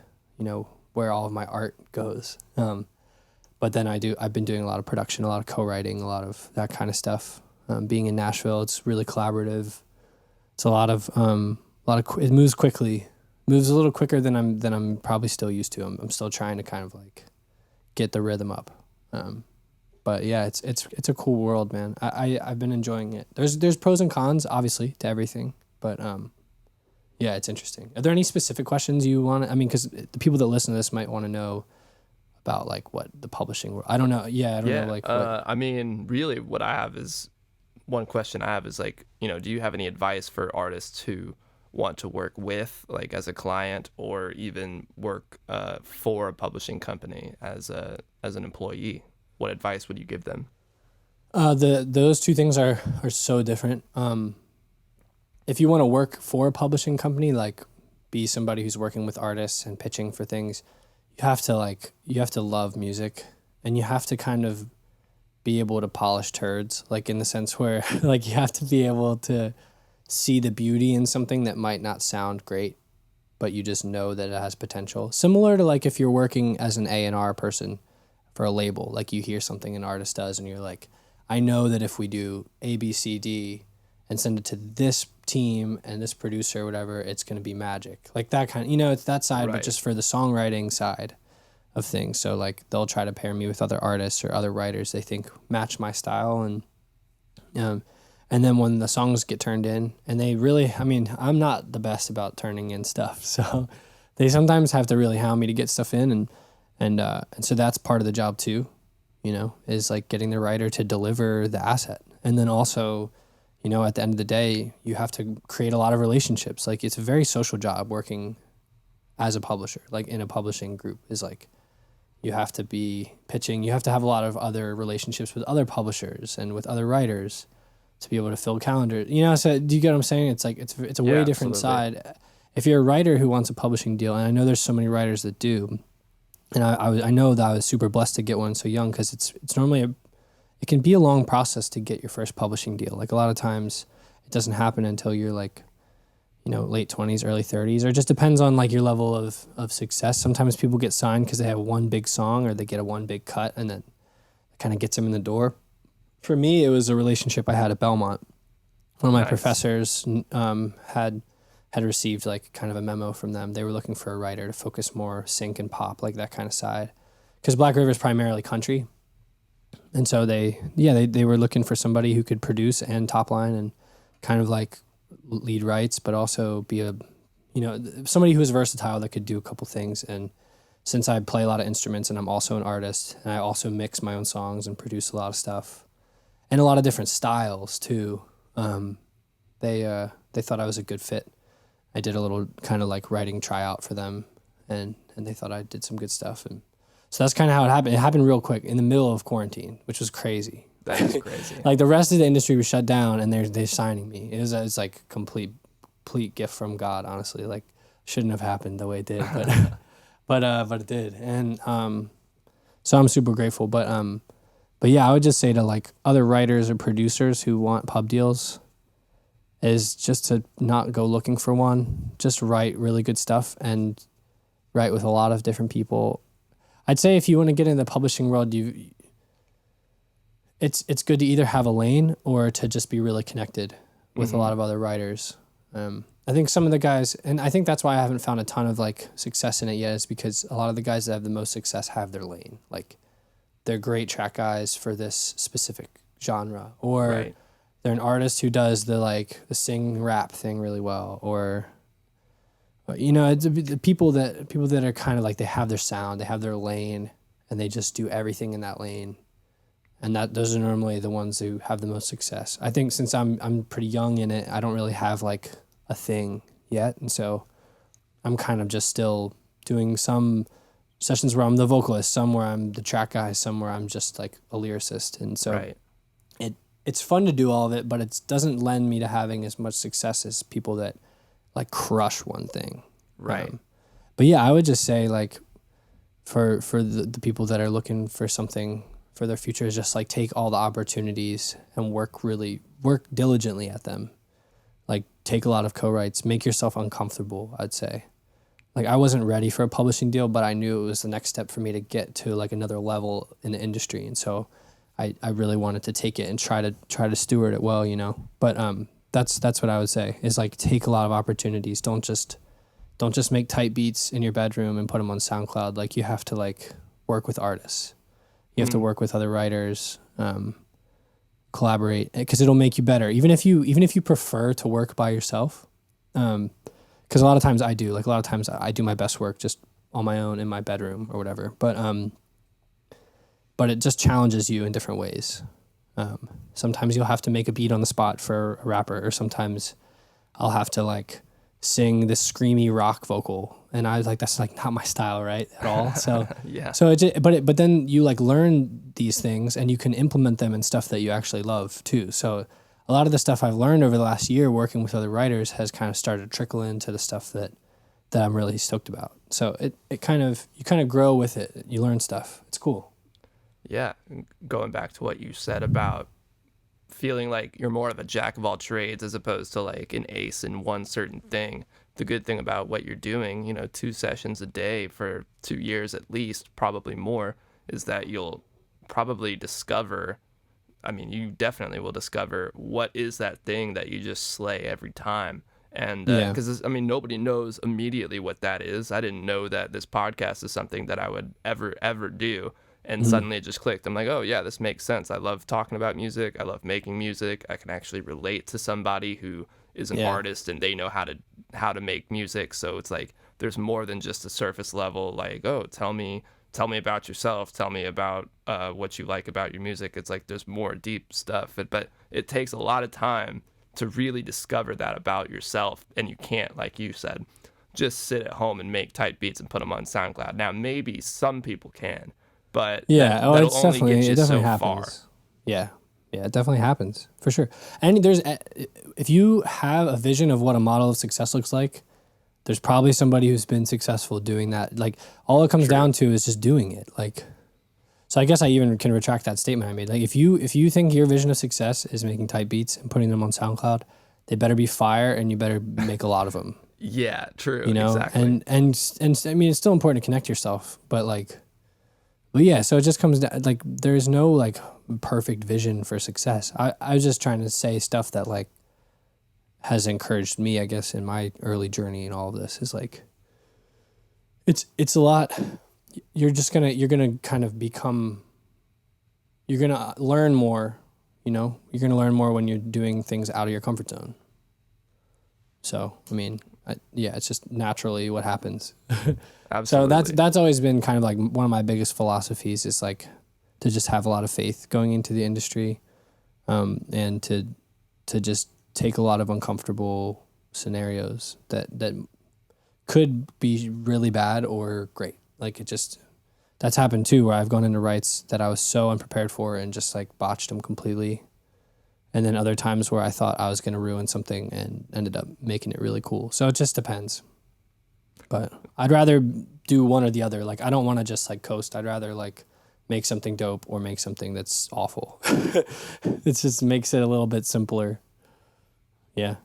where all of my art goes. But then I've been doing a lot of production, a lot of co-writing, a lot of that kind of stuff. Being in Nashville, it's really collaborative. It's a lot of it moves quickly, moves a little quicker than I'm probably still used to. I'm still trying to kind of like get the rhythm up. But yeah, it's a cool world, man. I've been enjoying it. There's pros and cons, obviously, to everything, but yeah, it's interesting. Are there any specific questions you want to, because the people that listen to this might want to know about like what the publishing world, I don't know. Yeah, I don't know. Like, really what I have is, one question I have is like, do you have any advice for artists who want to work with, like as a client, or even work for a publishing company as an employee? What advice would you give them? Those two things are so different. If you want to work for a publishing company, like be somebody who's working with artists and pitching for things, you have to love music, and you have to kind of be able to polish turds, like in the sense where like you have to be able to see the beauty in something that might not sound great, but you just know that it has potential. Similar to like if you're working as an A&R person for a label, like you hear something an artist does and you're like, I know that if we do A, B, C, D and send it to this team and this producer or whatever, it's going to be magic. Like that kind of, it's that side, but Right. just for the songwriting side of things. So like they'll try to pair me with other artists or other writers they think match my style. And then when the songs get turned in, and they really, I mean, I'm not the best about turning in stuff. So they sometimes have to really hound me to get stuff in. And so that's part of the job too, is like getting the writer to deliver the asset. And then also, at the end of the day, you have to create a lot of relationships. Like it's a very social job working as a publisher, like in a publishing group is like, you have to be pitching, you have to have a lot of other relationships with other publishers and with other writers to be able to fill calendars. So do you get what I'm saying? It's like, it's a way different absolutely. side. If you're a writer who wants a publishing deal, and I know there's so many writers that do, and I know that I was super blessed to get one so young, because it's normally it can be a long process to get your first publishing deal. Like a lot of times it doesn't happen until you're like, late 20s, early 30s, or it just depends on like your level of success. Sometimes people get signed because they have one big song or they get a one big cut, and then it kind of gets them in the door. For me, it was a relationship I had at Belmont. One of my professors had received like kind of a memo from them. They were looking for a writer to focus more sync and pop, like that kind of side. Because Black River is primarily country. And so they were looking for somebody who could produce and top line and kind of like lead rights, but also be somebody who was versatile that could do a couple things. And since I play a lot of instruments and I'm also an artist and I also mix my own songs and produce a lot of stuff and a lot of different styles too, they thought I was a good fit. I did a little kind of like writing tryout for them, and they thought I did some good stuff. And so that's kind of how it happened. It happened real quick in the middle of quarantine, which was crazy. That is crazy. Like the rest of the industry was shut down, and they're signing me. It's like complete gift from God, honestly. Like shouldn't have happened the way it did, but it did. And so I'm super grateful. But yeah, I would just say to like other writers or producers who want pub deals is just to not go looking for one. Just write really good stuff and write with a lot of different people. I'd say if you want to get in the publishing world, it's good to either have a lane or to just be really connected with a lot of other writers. I think some of the guys, and I think that's why I haven't found a ton of like success in it yet, is because a lot of the guys that have the most success have their lane. Like they're great track guys for this specific genre, or they're an artist who does the sing rap thing really well, or it's the people that are kind of like, they have their sound, they have their lane, and they just do everything in that lane. And those are normally the ones who have the most success. I think since I'm pretty young in it, I don't really have like a thing yet, and so I'm kind of just still doing some sessions where I'm the vocalist, some where I'm the track guy, some where I'm just like a lyricist, and so it's fun to do all of it, but it doesn't lend me to having as much success as people that like crush one thing. Right. But yeah, I would just say like for the people that are looking for something for their future, is just like take all the opportunities and work diligently at them. Like take a lot of co-writes, make yourself uncomfortable, I'd say. Like I wasn't ready for a publishing deal, but I knew it was the next step for me to get to like another level in the industry. And so I really wanted to take it and try to steward it well, But that's what I would say, is like take a lot of opportunities. Don't just make tight beats in your bedroom and put them on SoundCloud. Like you have to like work with artists. You have to work with other writers, collaborate, because it'll make you better. Even if you prefer to work by yourself, because a lot of times I do. Like a lot of times I do my best work just on my own in my bedroom or whatever. But it just challenges you in different ways. Sometimes you'll have to make a beat on the spot for a rapper, or sometimes I'll have to like sing this screamy rock vocal, and I was like, that's like not my style, right, at all. So Yeah. So but then you like learn these things and you can implement them in stuff that you actually love too. So a lot of the stuff I've learned over the last year working with other writers has kind of started to trickle into the stuff that I'm really stoked about. So you kind of grow with it. You learn stuff. It's cool. Yeah, going back to what you said about feeling like you're more of a jack of all trades as opposed to like an ace in one certain thing. The good thing about what you're doing, 2 sessions a day for 2 years at least, probably more, is that you'll probably discover I mean, you definitely will discover what is that thing that you just slay every time. And because I mean, nobody knows immediately what that is. I didn't know that this podcast is something that I would ever do. And suddenly it just clicked. I'm like, oh yeah, this makes sense. I love talking about music. I love making music. I can actually relate to somebody who is an artist and they know how to make music. So it's like there's more than just a surface level, like, oh, tell me about yourself. Tell me about what you like about your music. It's like there's more deep stuff. But it takes a lot of time to really discover that about yourself. And you can't, like you said, just sit at home and make tight beats and put them on SoundCloud. Now, maybe some people can, but that'll only get you so far. Yeah, it definitely happens for sure. And if you have a vision of what a model of success looks like, there's probably somebody who's been successful doing that. Like all it comes down to is just doing it. Like, so I guess I even can retract that statement I made. Like if you think your vision of success is making tight beats and putting them on SoundCloud, they better be fire and you better make a lot of them. Yeah, true. You know, exactly. And I mean, it's still important to connect yourself, but yeah, so it just comes down, like, there's no, like, perfect vision for success. I was just trying to say stuff that, like, has encouraged me, I guess, in my early journey and all of this is, like, it's a lot. You're gonna kind of become, you're gonna learn more, you know? You're gonna learn more when you're doing things out of your comfort zone. So, I mean, it's just naturally what happens. Absolutely. So that's always been kind of like one of my biggest philosophies is like to just have a lot of faith going into the industry, and to just take a lot of uncomfortable scenarios that could be really bad or great. Like that's happened too, where I've gone into writes that I was so unprepared for and just like botched them completely. And then other times where I thought I was going to ruin something and ended up making it really cool. So it just depends. But I'd rather do one or the other. Like, I don't want to just like coast. I'd rather like make something dope or make something that's awful. It just makes it a little bit simpler. Yeah.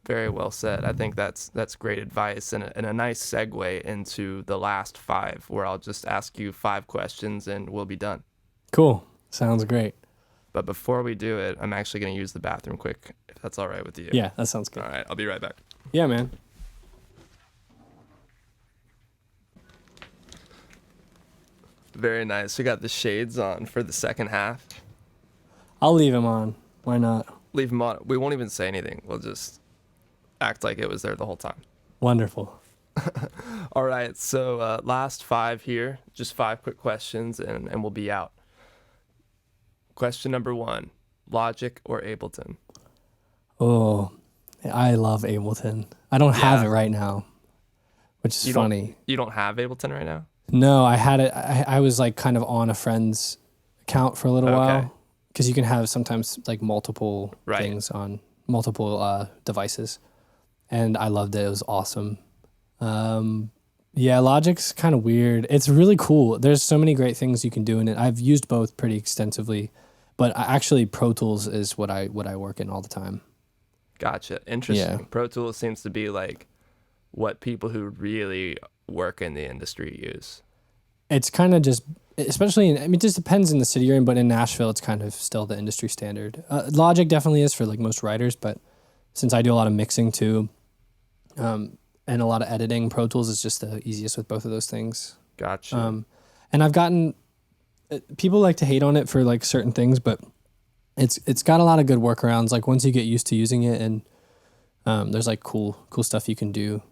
Very well said. I think that's great advice and a nice segue into the last 5, where I'll just ask you 5 questions and we'll be done. Cool. Sounds great. But before we do it, I'm actually going to use the bathroom quick, if that's all right with you. Yeah, that sounds good. All right, I'll be right back. Yeah, man. Very nice. We got the shades on for the second half. I'll leave him on. Why not? Leave them on. We won't even say anything. We'll just act like it was there the whole time. Wonderful. All right, so last 5 here. Just 5 quick questions, and we'll be out. Question number 1, Logic or Ableton? Oh, I love Ableton. I don't have it right now, which is funny. You don't have Ableton right now? No, I had it. I was like kind of on a friend's account for a little while, because you can have sometimes like multiple things on multiple devices, and I loved it. It was awesome. Yeah, Logic's kind of weird. It's really cool. There's so many great things you can do in it. I've used both pretty extensively, but actually Pro Tools is what I work in all the time. Gotcha. Interesting. Yeah. Pro Tools seems to be like what people who really work in the industry use. It's kind of just, especially it just depends in the city you're in, but in Nashville, it's kind of still the industry standard. Logic definitely is for like most writers, but since I do a lot of mixing too, and a lot of editing, Pro Tools is just the easiest with both of those things. Gotcha. And I've gotten, people like to hate on it for like certain things, but it's got a lot of good workarounds. Like once you get used to using it, and there's like cool stuff you can do.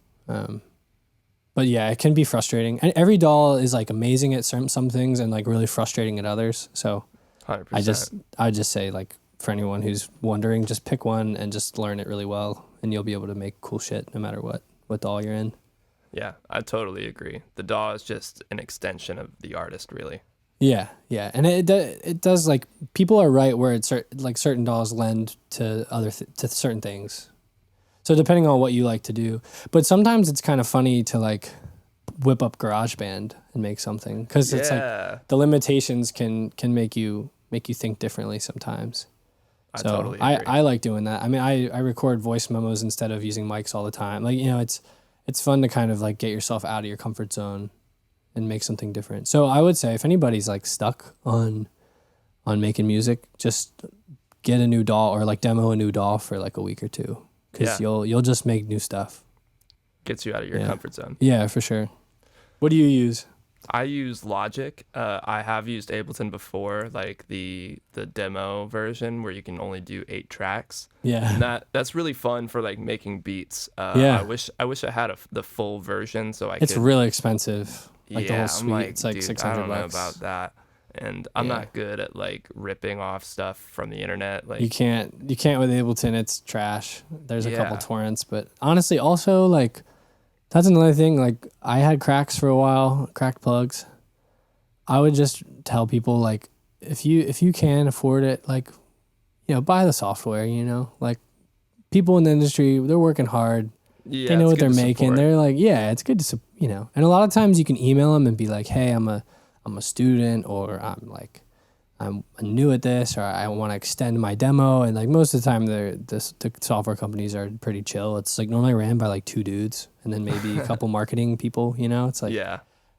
But yeah, it can be frustrating. And every DAW is like amazing at some things and like really frustrating at others. So 100%. I just say, like, for anyone who's wondering, just pick one and just learn it really well, and you'll be able to make cool shit no matter what DAW you're in. Yeah, I totally agree. The DAW is just an extension of the artist, really. Yeah, and it does, like, people are right where it's like certain DAWs lend to to certain things. So depending on what you like to do, but sometimes it's kind of funny to like whip up GarageBand and make something, because it's like the limitations can make you think differently sometimes. I totally agree. I like doing that. I mean, I record voice memos instead of using mics all the time. Like, you know, it's fun to kind of like get yourself out of your comfort zone and make something different. So I would say if anybody's like stuck on on making music, just get a new DAW or like demo a new DAW for like a week or two, because you'll just make new stuff. Gets you out of your comfort zone. Yeah, for sure. What do you use? I use Logic. I have used Ableton before, like the demo version where you can only do 8 tracks. Yeah, and that's really fun for like making beats. I wish I had the full version so it's really expensive. Like the whole suite, I'm like, it's like dude, $600. I don't know about that, and I'm not good at like ripping off stuff from the internet. Like you can't with Ableton. It's trash. There's a couple torrents, but honestly, also like. That's another thing. Like I had cracks for a while, cracked plugs. I would just tell people like, if you can afford it, like, buy the software. Like people in the industry, they're working hard. Yeah, they know what they're making. They're like, it's good to And a lot of times you can email them and be like, hey, I'm a student, or I'm new at this, or I want to extend my demo. And like most of the time, the software companies are pretty chill. It's like normally ran by like 2 dudes and then maybe a couple marketing people. It's like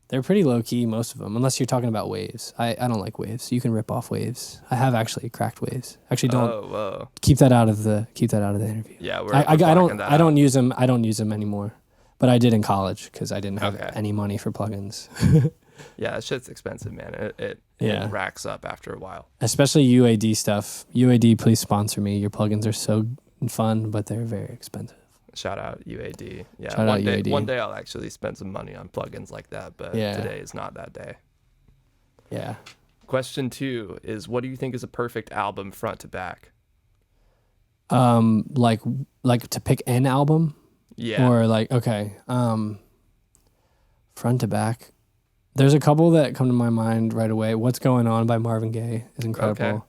they're pretty low key, most of them, unless you're talking about Waves. I don't like Waves. You can rip off Waves. I have actually cracked Waves. Actually, don't keep that out of the interview. Yeah, I don't use them. I don't use them anymore, but I did in college because I didn't have any money for plugins. Yeah, that shit's expensive, man. It racks up after a while. Especially UAD stuff. UAD, please sponsor me. Your plugins are so fun, but they're very expensive. Shout out UAD. Yeah, Shout out UAD. One day I'll actually spend some money on plugins like that, but today is not that day. Yeah. Question 2 is, what do you think is a perfect album front to back? Like to pick an album? Yeah. Or like, okay. Front to back. There's a couple that come to my mind right away. What's Going On by Marvin Gaye is incredible. Okay.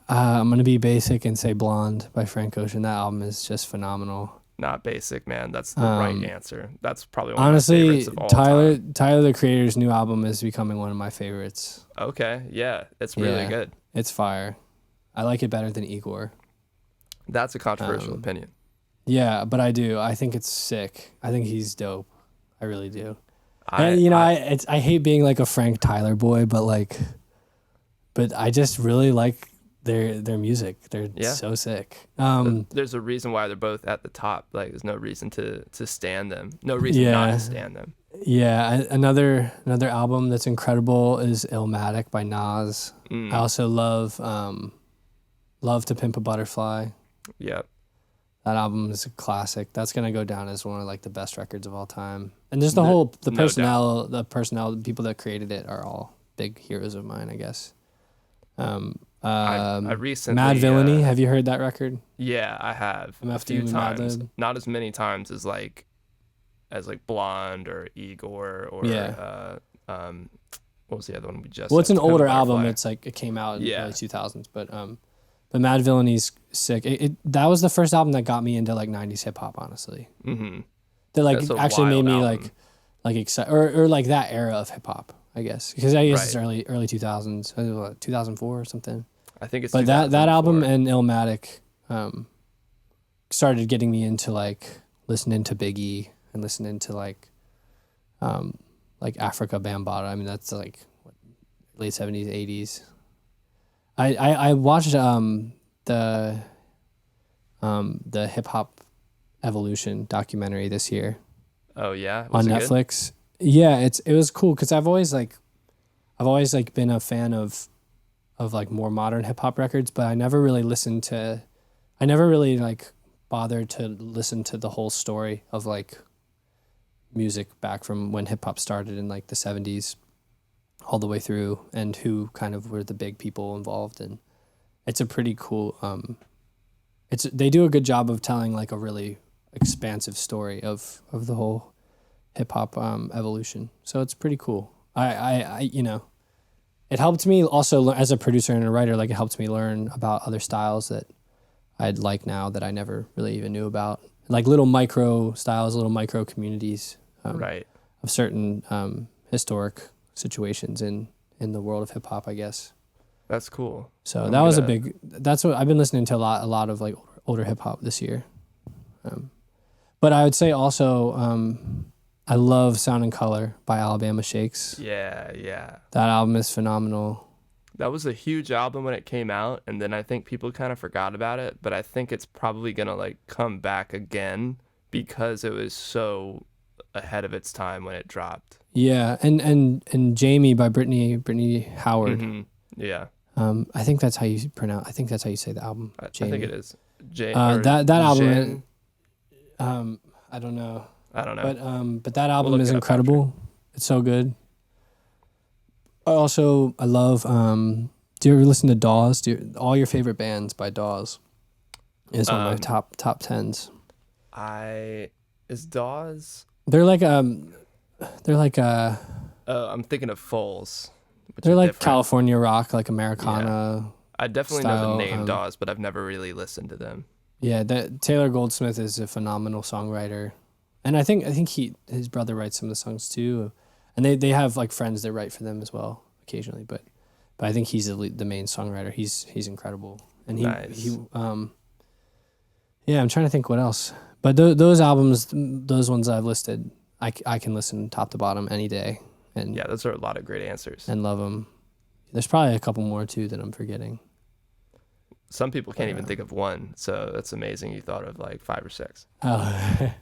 I'm going to be basic and say Blonde by Frank Ocean. That album is just phenomenal. Not basic, man. That's the right answer. That's probably one of my favorites of all time. Tyler, the Creator's new album is becoming one of my favorites. Okay, yeah. It's really good. It's fire. I like it better than Igor. That's a controversial opinion. Yeah, but I do. I think it's sick. I think he's dope. I really do. I hate being like a Frank Tyler boy, but I just really like their music. They're so sick. There's a reason why they're both at the top. Like, there's no reason to stand them. No reason not to stand them. Yeah, another album that's incredible is Illmatic by Nas. I also love to Pimp a Butterfly. Yep. That album is a classic. That's gonna go down as one of like the best records of all time. And just the personnel, the people that created it are all big heroes of mine, I guess. I recently Mad Villainy. Have you heard that record? Yeah, I have a few times. Not as many times as like Blonde or Igor or what was the other one we just? Well, it's an older album. It's like it came out in the early 2000s, but Mad Villainy's sick. That was the first album that got me into like 90s hip hop, honestly. Mm-hmm. That like actually made me album. like excited or like that era of hip hop, I guess. Because I guess it's early 2000s, 2004 or something. I think it's. But that album and Illmatic started getting me into like listening to Biggie and listening to like Africa Bambaataa. I mean, that's like late 70s, 80s. I watched the hip hop evolution documentary this year. Oh yeah, on Netflix. Good? Yeah, it was cool because I've always been a fan of like more modern hip hop records, but I never really bothered to listen to the whole story of like music back from when hip hop started in like the 70s all the way through, and who kind of were the big people involved. And it's a pretty cool they do a good job of telling like a really expansive story of the whole hip hop evolution. So it's pretty cool. I it helped me also as a producer and a writer. Like, it helped me learn about other styles that I'd like now that I never really even knew about. Like little micro styles, little micro communities, right, of certain historic situations in the world of hip hop, I guess. That's cool. So that's what I've been listening to a lot of like older hip hop this year. But I would say also, I love Sound and Color by Alabama Shakes. Yeah. That album is phenomenal. That was a huge album when it came out, and then I think people kind of forgot about it, but I think it's probably gonna like come back again because it was so ahead of its time when it dropped. Yeah, and Jamie by Brittany Howard. Yeah. I think that's how you pronounce. I think that's how you say the album. I think it is. That album. I don't know. But that album is incredible. It's so good. I love. Do you ever listen to Dawes? All your favorite bands by Dawes is one of my top 10s. Is Dawes? They're like I'm thinking of Foals. They're like different. California rock, like Americana. Yeah. I definitely know the name Dawes, but I've never really listened to them. Yeah, Taylor Goldsmith is a phenomenal songwriter, and I think his brother writes some of the songs too, and they have like friends that write for them as well occasionally. But I think he's the main songwriter. He's incredible, and I'm trying to think what else. But those albums, those ones I've listed, I can listen top to bottom any day. And yeah, those are a lot of great answers. And love them. There's probably a couple more too that I'm forgetting. Some people can't even think of one, so that's amazing. You thought of like 5 or 6. Oh,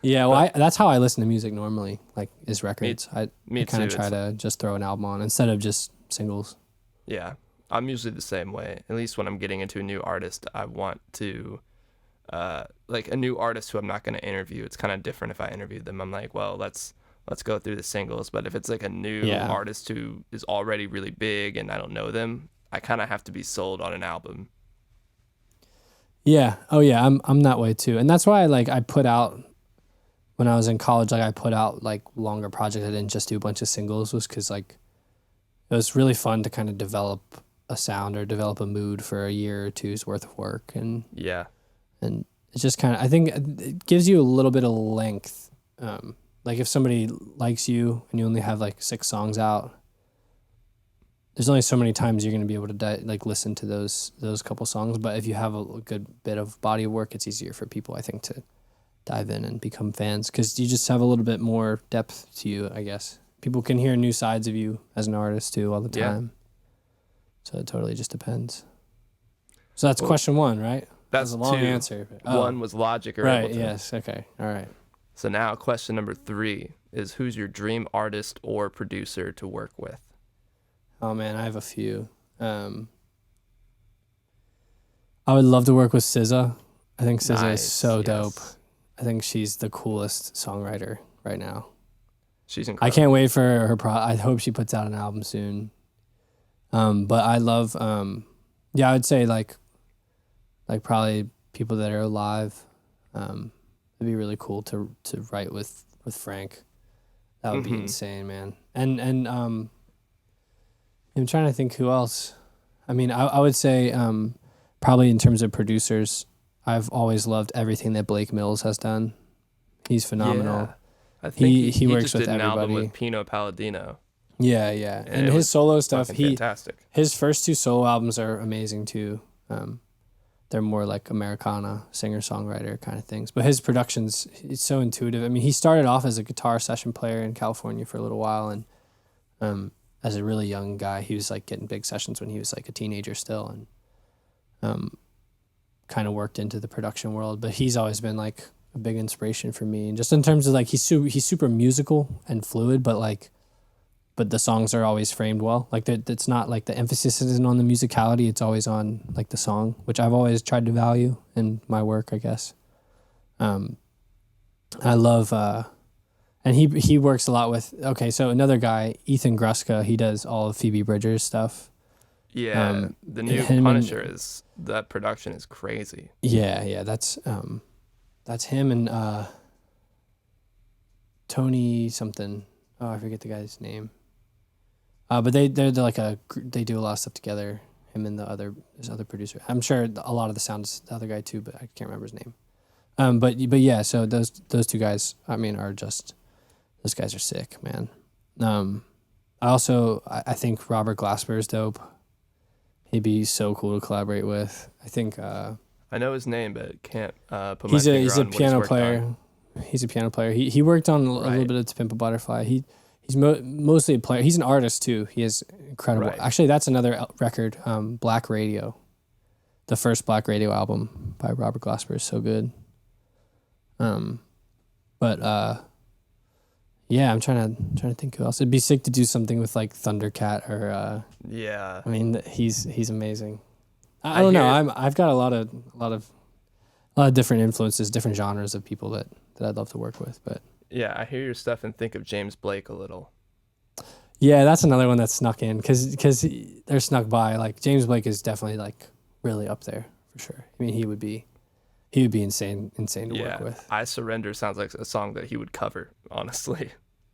yeah. Well, that's how I listen to music normally. Like is records. I kind of try to just throw an album on instead of just singles. Yeah, I'm usually the same way. At least when I'm getting into a new artist, I want to, like a new artist who I'm not going to interview. It's kind of different if I interview them. I'm like, well, let's go through the singles. But if it's like a new artist who is already really big and I don't know them, I kind of have to be sold on an album. Yeah. Oh yeah. I'm that way too. And that's why I put out, when I was in college, like I put out like longer projects. I didn't just do a bunch of singles, was because like it was really fun to kind of develop a sound or develop a mood for a year or two's worth of work. And it's just kind of, I think it gives you a little bit of length. Like if somebody likes you and you only have like 6 songs out, there's only so many times you're going to be able to listen to those couple songs. But if you have a good bit of body of work, it's easier for people, I think, to dive in and become fans because you just have a little bit more depth to you, I guess. People can hear new sides of you as an artist too all the time. So it totally just depends. So that's question 1, right? That's a long 2. answer. One was Logic or right, Ableton. Yes, okay, all right. So now question number 3 is who's your dream artist or producer to work with? Oh man, I have a few. I would love to work with SZA. I think SZA is so dope. I think she's the coolest songwriter right now. She's incredible. I can't wait for her I hope she puts out an album soon. But I love I would say like probably people that are alive. It'd be really cool to write with Frank. That would be insane, man. And I'm trying to think who else. I mean, I would say probably in terms of producers, I've always loved everything that Blake Mills has done. He's phenomenal. Yeah. I think he works just with did an everybody. album with Pino Palladino. Yeah. And his solo stuff, fantastic. His first 2 solo albums are amazing too. They're more like Americana, singer-songwriter kind of things. But his production's, it's so intuitive. I mean, he started off as a guitar session player in California for a little while, and as a really young guy, he was like getting big sessions when he was like a teenager still, and kind of worked into the production world. But he's always been like a big inspiration for me, and just in terms of like he's super musical and fluid, but the songs are always framed well. Like it's not like the emphasis isn't on the musicality; it's always on like the song, which I've always tried to value in my work, I guess. I love, and he works a lot with. Okay, so another guy, Ethan Gruska, he does all of Phoebe Bridgers' stuff. Yeah, the new Punisher that production is crazy. Yeah, that's him and Tony something. Oh, I forget the guy's name. But they're like they do a lot of stuff together. Him and this other producer. I'm sure a lot of the sound is the other guy too, but I can't remember his name. But yeah, so those 2 guys, I mean, those guys are sick, man. I think Robert Glasper is dope. He'd be so cool to collaborate with. I think I know his name, but can't put my finger on he's a what piano he's player. on. He's a piano player. He worked on a little bit of To Pimp a Butterfly. He's mostly a player. He's an artist too. He is incredible. Right. Actually, that's another record, Black Radio. The first Black Radio album by Robert Glasper is so good. Yeah, I'm trying to think who else. It'd be sick to do something with like Thundercat or Yeah. I mean, he's amazing. I don't know. I've got a lot of different influences, different genres of people that I'd love to work with, but Yeah, I hear your stuff and think of James Blake a little. yeah, that's another one that snuck in because they're snuck by. Like James Blake is definitely like really up there for sure. I mean, he would be insane to work with. I Surrender sounds like a song that he would cover, honestly.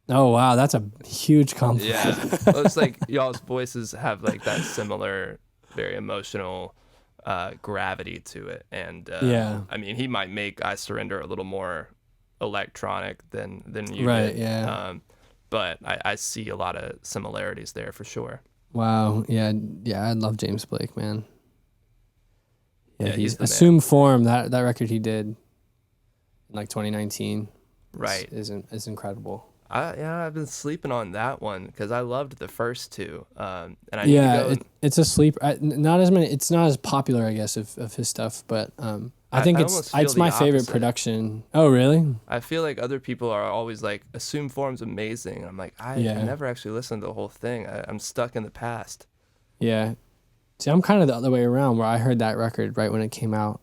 Oh wow, that's a huge compliment. Yeah, well, it's like y'all's voices have like that similar, very emotional gravity to it, and yeah, I mean, he might make I Surrender a little more electronic than you right, did. yeah. But I see a lot of similarities there for sure. Wow, yeah, I love James Blake, man. Yeah, he's the Assume man. Form, that record he did in like 2019, right, is incredible. I've been sleeping on that one because I loved the first two, and I need to go. It's a sleeper. Not as many. It's not as popular, I guess, of his stuff, but I think it's my favorite production. Oh, really? I feel like other people are always like, Assume Form's amazing. I'm like, I never actually listened to the whole thing. I'm stuck in the past. Yeah. See, I'm kind of the other way around, where I heard that record right when it came out.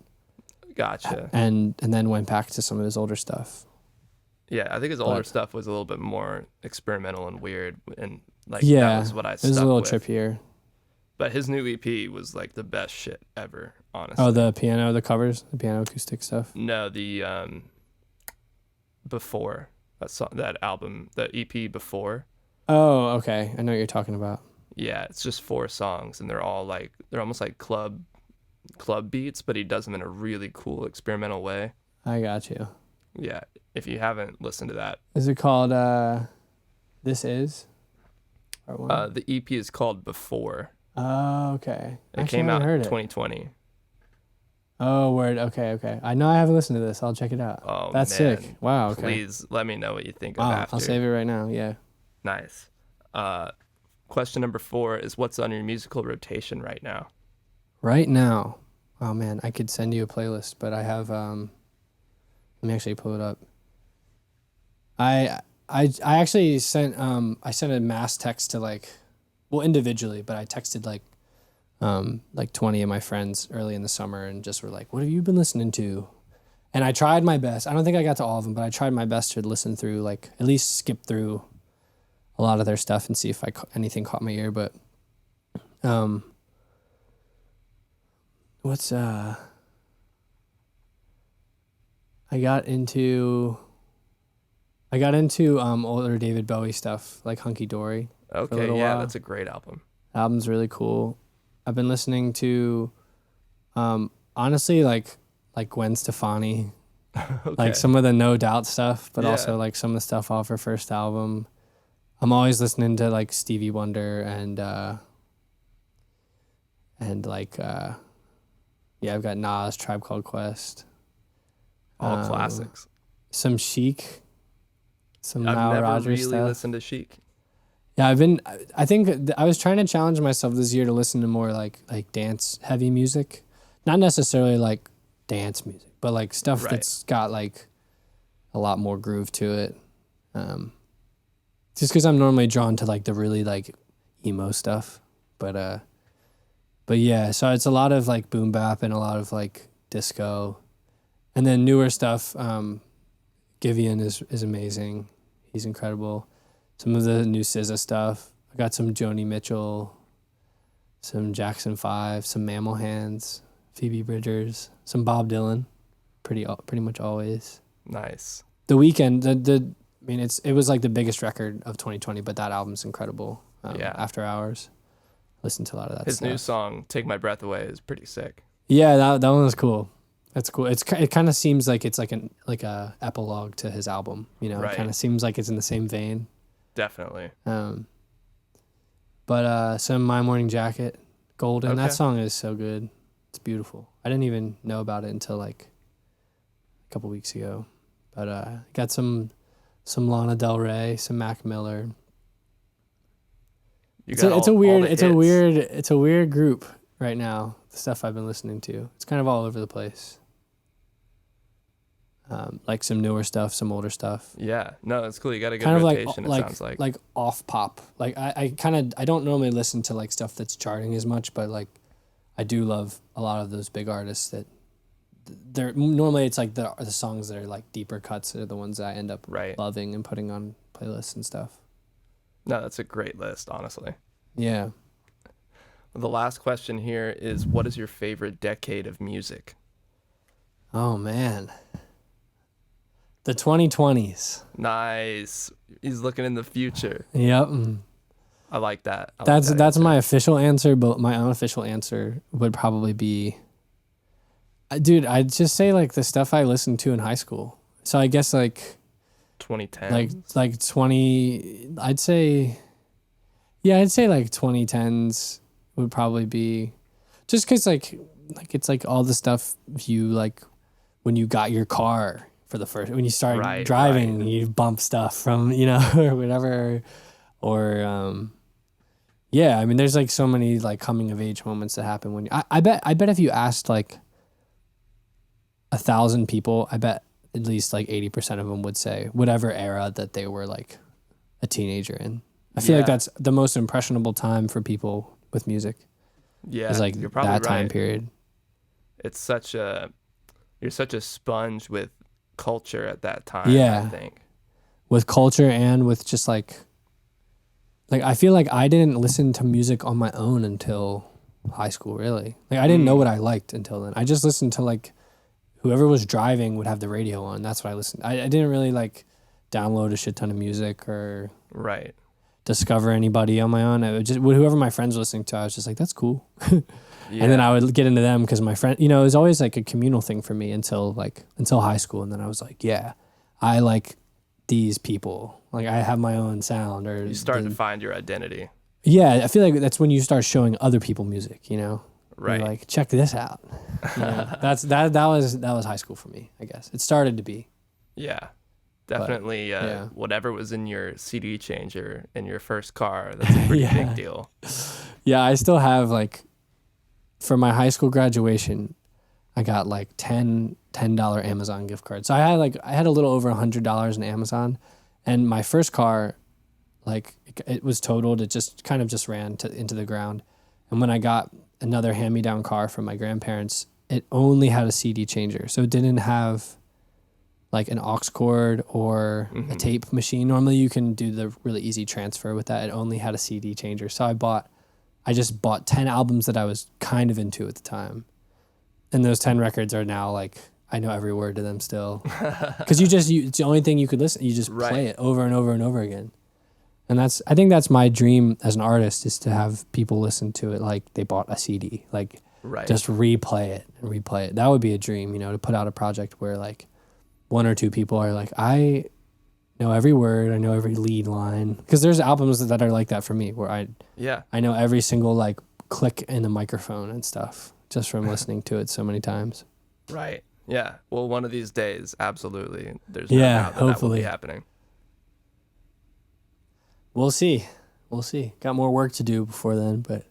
Gotcha. And then went back to some of his older stuff. Yeah, I think his older stuff was a little bit more experimental and weird, and like that was what I stuck with. It was a little trippier. But his new EP was like the best shit ever, honestly. Oh, the piano acoustic stuff. No, the before that album, the EP before. Oh, okay. I know what you're talking about. Yeah, it's just 4 songs, and they're almost like club beats, but he does them in a really cool experimental way. I got you. Yeah, if you haven't listened to that. Is it called This Is? The EP is called Before. Oh, okay. It came out in 2020. Oh, word. Okay. I know I haven't listened to this. I'll check it out. Oh, that's man. sick. Wow, okay. Please let me know what you think of after. I'll save it right now, yeah. Nice. Question number 4 is, what's on your musical rotation right now? Right now? Oh, man, I could send you a playlist, but I have... Let me actually pull it up. I actually sent a mass text to individually, but I texted like 20 of my friends early in the summer and just were like, what have you been listening to? And I tried my best. I don't think I got to all of them, but I tried my best to listen through, at least skip through a lot of their stuff and see if anything caught my ear. But I got into older David Bowie stuff, like Hunky Dory. Okay, yeah, that's a great album. Album's really cool. I've been listening to, honestly, like Gwen Stefani, okay. like some of the No Doubt stuff, but also like some of the stuff off her first album. I'm always listening to like Stevie Wonder and I've got Nas, Tribe Called Quest. All classics. Some Chic, some I've Nile never Rodgers really stuff. listened to Chic. Yeah, I think I was trying to challenge myself this year to listen to more like dance heavy music, not necessarily like dance music, but like stuff that's got like a lot more groove to it. Just because I'm normally drawn to like the really like emo stuff, but yeah, so it's a lot of like boom bap and a lot of like disco. And then newer stuff, Giveon is amazing. He's incredible. Some of the new SZA stuff. I got some Joni Mitchell, some Jackson 5, some Mammal Hands, Phoebe Bridgers, some Bob Dylan, pretty much always. Nice. The Weeknd, it was like the biggest record of 2020, but that album's incredible. After Hours. Listen to a lot of that His stuff. new song, Take My Breath Away, is pretty sick. Yeah, that one was cool. That's cool. It kind of seems like it's like a epilogue to his album. You know, It kind of seems like it's in the same vein. Definitely. But some My Morning Jacket, Golden. Okay. That song is so good. It's beautiful. I didn't even know about it until like a couple weeks ago. But got some Lana Del Rey, some Mac Miller. You It's got a all the hits. it's a weird group right now. The stuff I've been listening to, it's kind of all over the place. Like some newer stuff, some older stuff. Yeah, no, it's cool. You got a good Kind of rotation. It sounds like off pop. Like I don't normally listen to like stuff that's charting as much, but like I do love a lot of those big artists that they're normally it's like the songs that are like deeper cuts are the ones that I end up right. loving and putting on playlists and stuff. No, that's a great list, honestly. Yeah. The last question here is, what is your favorite decade of music? Oh man. The 2020s. Nice. He's looking in the future. Yep. I like that. That's answer. my official answer, but my unofficial answer would probably be, dude, I'd just say like the stuff I listened to in high school. So I guess like 2010. like 20. I'd say like 2010s would probably be, just because like it's like all the stuff you like when you got your car for the first, when you started driving, you bump stuff from, or whatever, or yeah, I mean there's like so many like coming of age moments that happen when I bet if you asked like 1,000 people, I bet at least like 80% of them would say whatever era that they were like a teenager in. I feel like that's the most impressionable time for people with music. Yeah, is like you're probably that right. time period. It's you're such a sponge with culture at that time. Yeah, I think with culture and with just like I feel like I didn't listen to music on my own until high school. Really, like I didn't know what I liked until then. I just listened to like whoever was driving would have the radio on. That's what I listened. I didn't really like download a shit ton of music or discover anybody on my own. I would just whoever my friends were listening to, I was just like, that's cool. And then I would get into them because my friend, it was always like a communal thing for me until high school. And then I was like, yeah, I like these people. Like I have my own sound. Or you start to find your identity. Yeah, I feel like that's when you start showing other people music. Right. You're like, check this out. That was high school for me. I guess it started to be. Yeah. Definitely, whatever was in your CD changer in your first car, that's a pretty big deal. Yeah, I still have like, for my high school graduation, I got like $10 Amazon gift cards. So I had a little over $100 in Amazon, and my first car, like it was totaled. It just kind of just ran into the ground. And when I got another hand-me-down car from my grandparents, it only had a CD changer, so it didn't have like an aux cord or a tape machine. Normally you can do the really easy transfer with that. It only had a CD changer. So I just bought 10 albums that I was kind of into at the time. And those 10 records are now like, I know every word to them still. Because it's the only thing you could listen. You just play it over and over and over again. And I think that's my dream as an artist, is to have people listen to it like they bought a CD. Like just replay it and replay it. That would be a dream, to put out a project where like one or two people are like, I know every word, I know every lead line. Because there's albums that are like that for me, where I know every single like click in the microphone and stuff just from listening to it so many times. Right. Yeah. Well, one of these days, absolutely. There's no doubt that will be happening. We'll see. Got more work to do before then, but.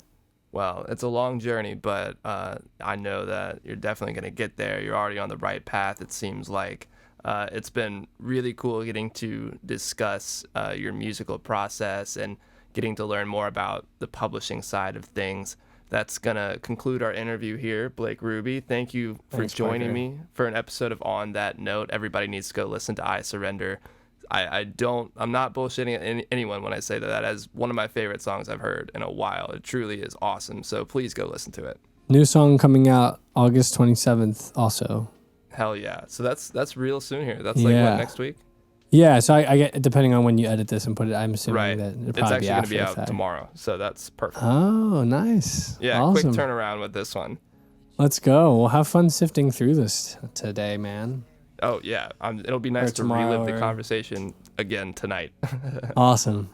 Well, it's a long journey, but I know that you're definitely going to get there. You're already on the right path, it seems like. It's been really cool getting to discuss your musical process and getting to learn more about the publishing side of things. That's going to conclude our interview here. Blake Ruby, thank you for joining me for an episode of On That Note. Everybody needs to go listen to I Surrender. I'm not bullshitting anyone when I say that is one of my favorite songs I've heard in a while. It truly is awesome. So please go listen to it. New song coming out August 27th also. Hell yeah. So that's real soon here. That's like what, next week? Yeah, so I get, depending on when you edit this and put it, I'm assuming that it'll probably it's actually going to be out fact. tomorrow. So that's perfect. Oh, nice. Yeah, awesome. Quick turnaround with this one. Let's go. We'll have fun sifting through this today, man. Oh, yeah. It'll be nice to relive the conversation again tonight. Awesome.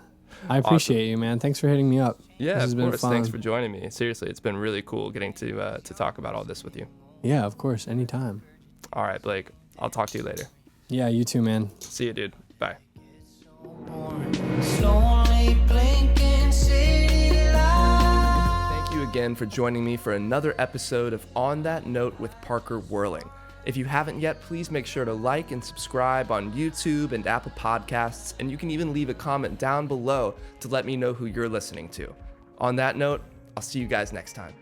I appreciate you, man. Thanks for hitting me up. Yeah, this has of course. Been fun. Thanks for joining me. Seriously, it's been really cool getting to talk about all this with you. Yeah, of course. Anytime. All right, Blake. I'll talk to you later. Yeah, you too, man. See you, dude. Bye. Slowly blinking city again for joining me for another episode of On That Note with Parker Whirling. If you haven't yet, please make sure to like and subscribe on YouTube and Apple Podcasts, and you can even leave a comment down below to let me know who you're listening to. On that note, I'll see you guys next time.